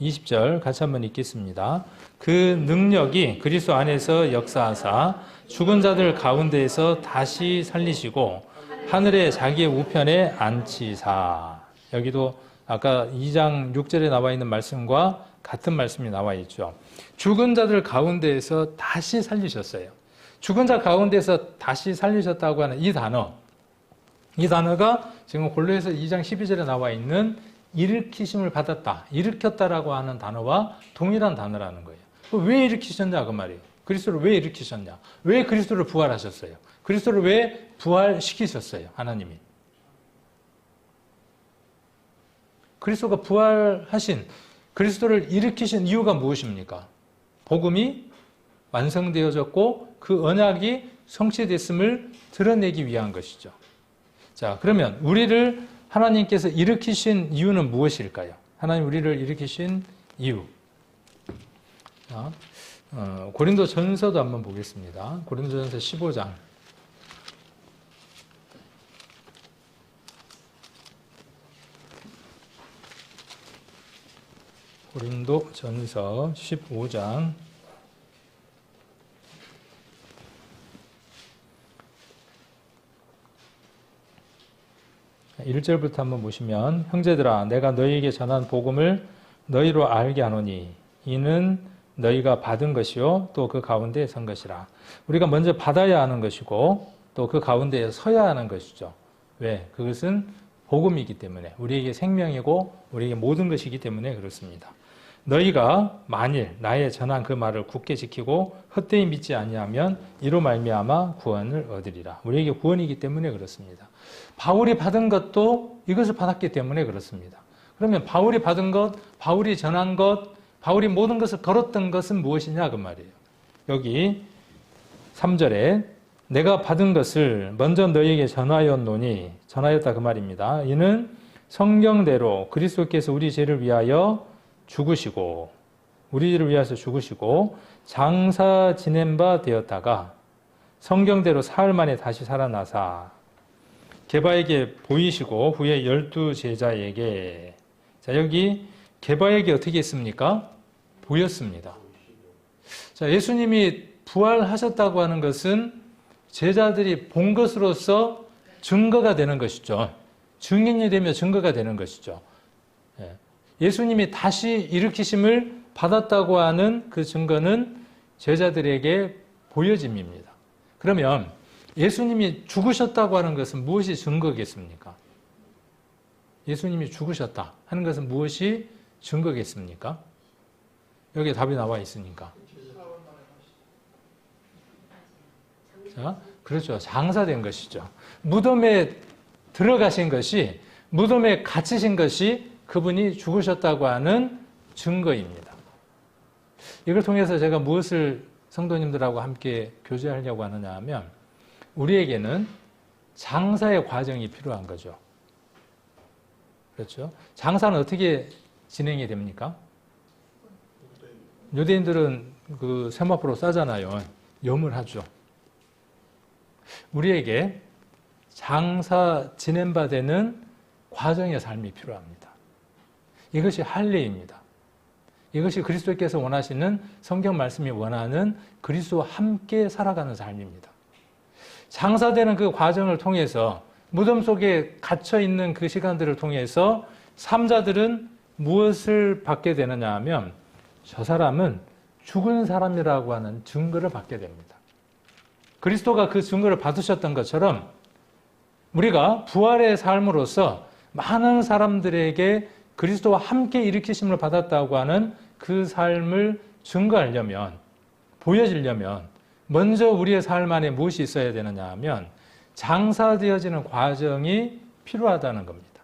20절 같이 한번 읽겠습니다. 그 능력이 그리스도 안에서 역사하사 죽은 자들 가운데에서 다시 살리시고 하늘에 자기의 우편에 앉히사. 여기도 아까 2장 6절에 나와 있는 말씀과 같은 말씀이 나와 있죠. 죽은 자들 가운데에서 다시 살리셨어요. 죽은 자 가운데서 다시 살리셨다고 하는 이 단어가 지금 골로새서 2장 12절에 나와 있는 일으키심을 받았다, 일으켰다라고 하는 단어와 동일한 단어라는 거예요. 왜 일으키셨냐 그 말이에요. 그리스도를 왜 일으키셨냐? 왜 그리스도를 부활하셨어요? 그리스도를 왜 부활시키셨어요? 하나님이. 그리스도가 부활하신, 그리스도를 일으키신 이유가 무엇입니까? 복음이 완성되어졌고 그 언약이 성취됐음을 드러내기 위한 것이죠. 자, 그러면 우리를 하나님께서 일으키신 이유는 무엇일까요? 하나님 우리를 일으키신 이유. 자, 고린도전서도 한번 보겠습니다. 고린도전서 15장. 고린도전서 15장 1절부터 한번 보시면 형제들아 내가 너희에게 전한 복음을 너희로 알게 하노니 이는 너희가 받은 것이요 또 그 가운데에 선 것이라. 우리가 먼저 받아야 하는 것이고 또 그 가운데에 서야 하는 것이죠. 왜? 그것은 복음이기 때문에 우리에게 생명이고 우리에게 모든 것이기 때문에 그렇습니다. 너희가 만일 나의 전한 그 말을 굳게 지키고 헛되이 믿지 아니하면 이로 말미암아 구원을 얻으리라. 우리에게 구원이기 때문에 그렇습니다. 바울이 받은 것도 이것을 받았기 때문에 그렇습니다. 그러면 바울이 받은 것, 바울이 전한 것, 바울이 모든 것을 걸었던 것은 무엇이냐 그 말이에요. 여기 3절에 내가 받은 것을 먼저 너희에게 전하였노니, 전하였다 그 말입니다. 이는 성경대로 그리스도께서 우리 죄를 위하여 죽으시고 우리를 위해서 죽으시고 장사 지낸 바 되었다가 성경대로 사흘 만에 다시 살아나사 게바에게 보이시고 후에 12 제자에게. 자, 여기 게바에게 어떻게 했습니까? 보였습니다. 자, 예수님이 부활하셨다고 하는 것은 제자들이 본 것으로서 증거가 되는 것이죠. 증인이 되며 증거가 되는 것이죠. 예수님이 다시 일으키심을 받았다고 하는 그 증거는 제자들에게 보여짐입니다. 그러면 예수님이 죽으셨다고 하는 것은 무엇이 증거겠습니까? 예수님이 죽으셨다 하는 것은 무엇이 증거겠습니까? 여기에 답이 나와 있으니까. 자, 그렇죠. 장사된 것이죠. 무덤에 들어가신 것이, 무덤에 갇히신 것이 그분이 죽으셨다고 하는 증거입니다. 이걸 통해서 제가 무엇을 성도님들하고 함께 교제하려고 하느냐 하면 우리에게는 장사의 과정이 필요한 거죠. 그렇죠? 장사는 어떻게 진행이 됩니까? 유대인들은 그 세마포로 싸잖아요. 염을 하죠. 우리에게 장사 지낸 바 되는 과정의 삶이 필요합니다. 이것이 할례입니다. 이것이 그리스도께서 원하시는 성경 말씀이 원하는 그리스도와 함께 살아가는 삶입니다. 장사되는 그 과정을 통해서 무덤 속에 갇혀있는 그 시간들을 통해서 삼자들은 무엇을 받게 되느냐 하면 저 사람은 죽은 사람이라고 하는 증거를 받게 됩니다. 그리스도가 그 증거를 받으셨던 것처럼 우리가 부활의 삶으로서 많은 사람들에게 그리스도와 함께 일으키심을 받았다고 하는 그 삶을 증거하려면, 보여지려면 먼저 우리의 삶 안에 무엇이 있어야 되느냐 하면 장사되어지는 과정이 필요하다는 겁니다.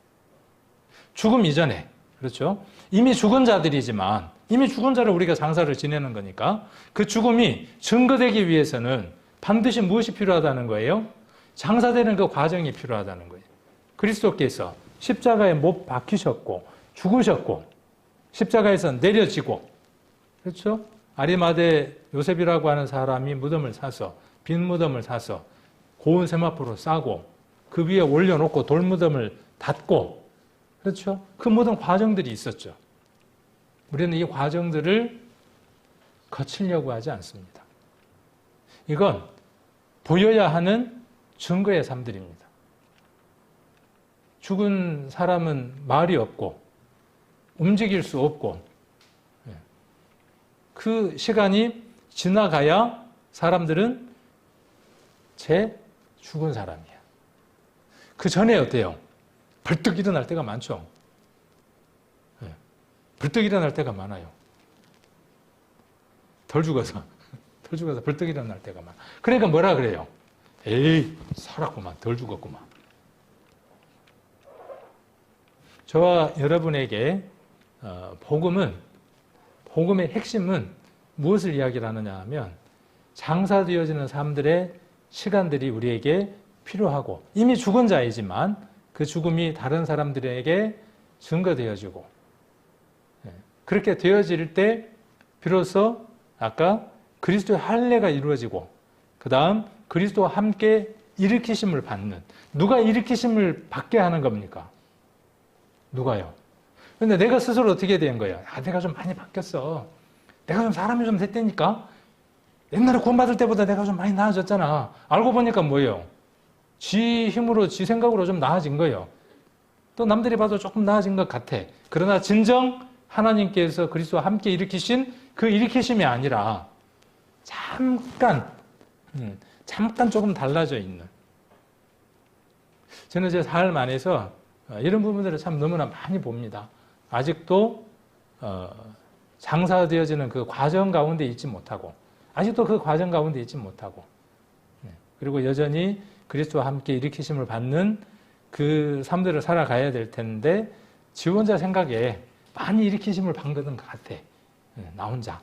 죽음 이전에, 그렇죠? 이미 죽은 자들이지만 이미 죽은 자를 우리가 장사를 지내는 거니까 그 죽음이 증거되기 위해서는 반드시 무엇이 필요하다는 거예요? 장사되는 그 과정이 필요하다는 거예요. 그리스도께서 십자가에 못 박히셨고 죽으셨고 십자가에서 내려지고, 그렇죠? 아리마대 요셉이라고 하는 사람이 무덤을 사서, 빈 무덤을 사서 고운 세마포로 싸고 그 위에 올려놓고 돌무덤을 닫고, 그렇죠? 그 모든 과정들이 있었죠. 우리는 이 과정들을 거치려고 하지 않습니다. 이건 보여야 하는 증거의 삶들입니다. 죽은 사람은 말이 없고 움직일 수 없고 그 시간이 지나가야 사람들은 쟤 죽은 사람이야. 그 전에 어때요? 벌떡 일어날 때가 많죠. 벌떡 일어날 때가 많아요. 덜 죽어서 벌떡 일어날 때가 많아. 그러니까 뭐라 그래요? 에이, 살았구만, 덜 죽었구만. 저와 여러분에게 복음의 핵심은 무엇을 이야기를 하느냐 하면 장사되어지는 삶들의 시간들이 우리에게 필요하고 이미 죽은 자이지만 그 죽음이 다른 사람들에게 증거되어지고 그렇게 되어질 때 비로소 아까 그리스도의 할례가 이루어지고 그 다음 그리스도와 함께 일으키심을 받는, 누가 일으키심을 받게 하는 겁니까? 누가요? 근데 내가 스스로 어떻게 된 거야? 내가 좀 많이 바뀌었어. 내가 좀 사람이 좀 됐다니까? 옛날에 구원받을 때보다 내가 좀 많이 나아졌잖아. 알고 보니까 뭐예요? 지 힘으로, 지 생각으로 좀 나아진 거예요. 또 남들이 봐도 조금 나아진 것 같아. 그러나 진정 하나님께서 그리스도와 함께 일으키신 그 일으키심이 아니라 잠깐 조금 달라져 있는. 저는 제 삶 안에서 이런 부분들을 참 너무나 많이 봅니다. 아직도 장사되어지는 그 과정 가운데 있지 못하고, 아직도 그 과정 가운데 있지 못하고, 그리고 여전히 그리스도와 함께 일으키심을 받는 그 삶들을 살아가야 될 텐데, 지 혼자 생각에 많이 일으키심을 받은 것 같아. 나 혼자.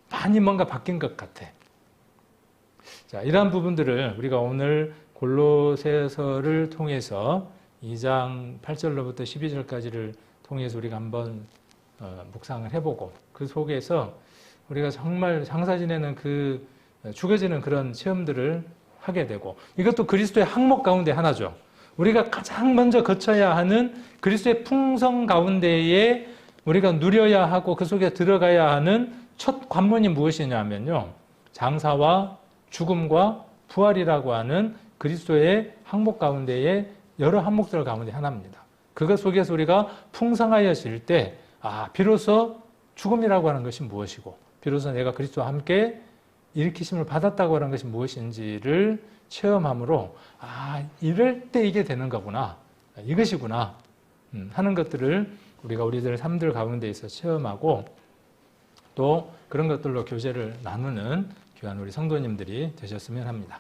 많이 뭔가 바뀐 것 같아. 자, 이러한 부분들을 우리가 오늘 골로새서를 통해서 2장 8절로부터 12절까지를 통해서 우리가 한번 묵상을 해보고, 그 속에서 우리가 정말 장사 지내는 그 죽어지는 그런 체험들을 하게 되고, 이것도 그리스도의 항목 가운데 하나죠. 우리가 가장 먼저 거쳐야 하는 그리스도의 풍성 가운데에 우리가 누려야 하고 그 속에 들어가야 하는 첫 관문이 무엇이냐면요, 장사와 죽음과 부활이라고 하는 그리스도의 항목 가운데에 여러 항목들 가운데 하나입니다. 그것 속에서 우리가 풍성하여질 때, 비로소 죽음이라고 하는 것이 무엇이고, 비로소 내가 그리스도와 함께 일으키심을 받았다고 하는 것이 무엇인지를 체험함으로, 이럴 때 이게 되는 거구나, 이것이구나 하는 것들을 우리가 우리들 삶들 가운데 있어 체험하고, 또 그런 것들로 교제를 나누는 귀한 우리 성도님들이 되셨으면 합니다.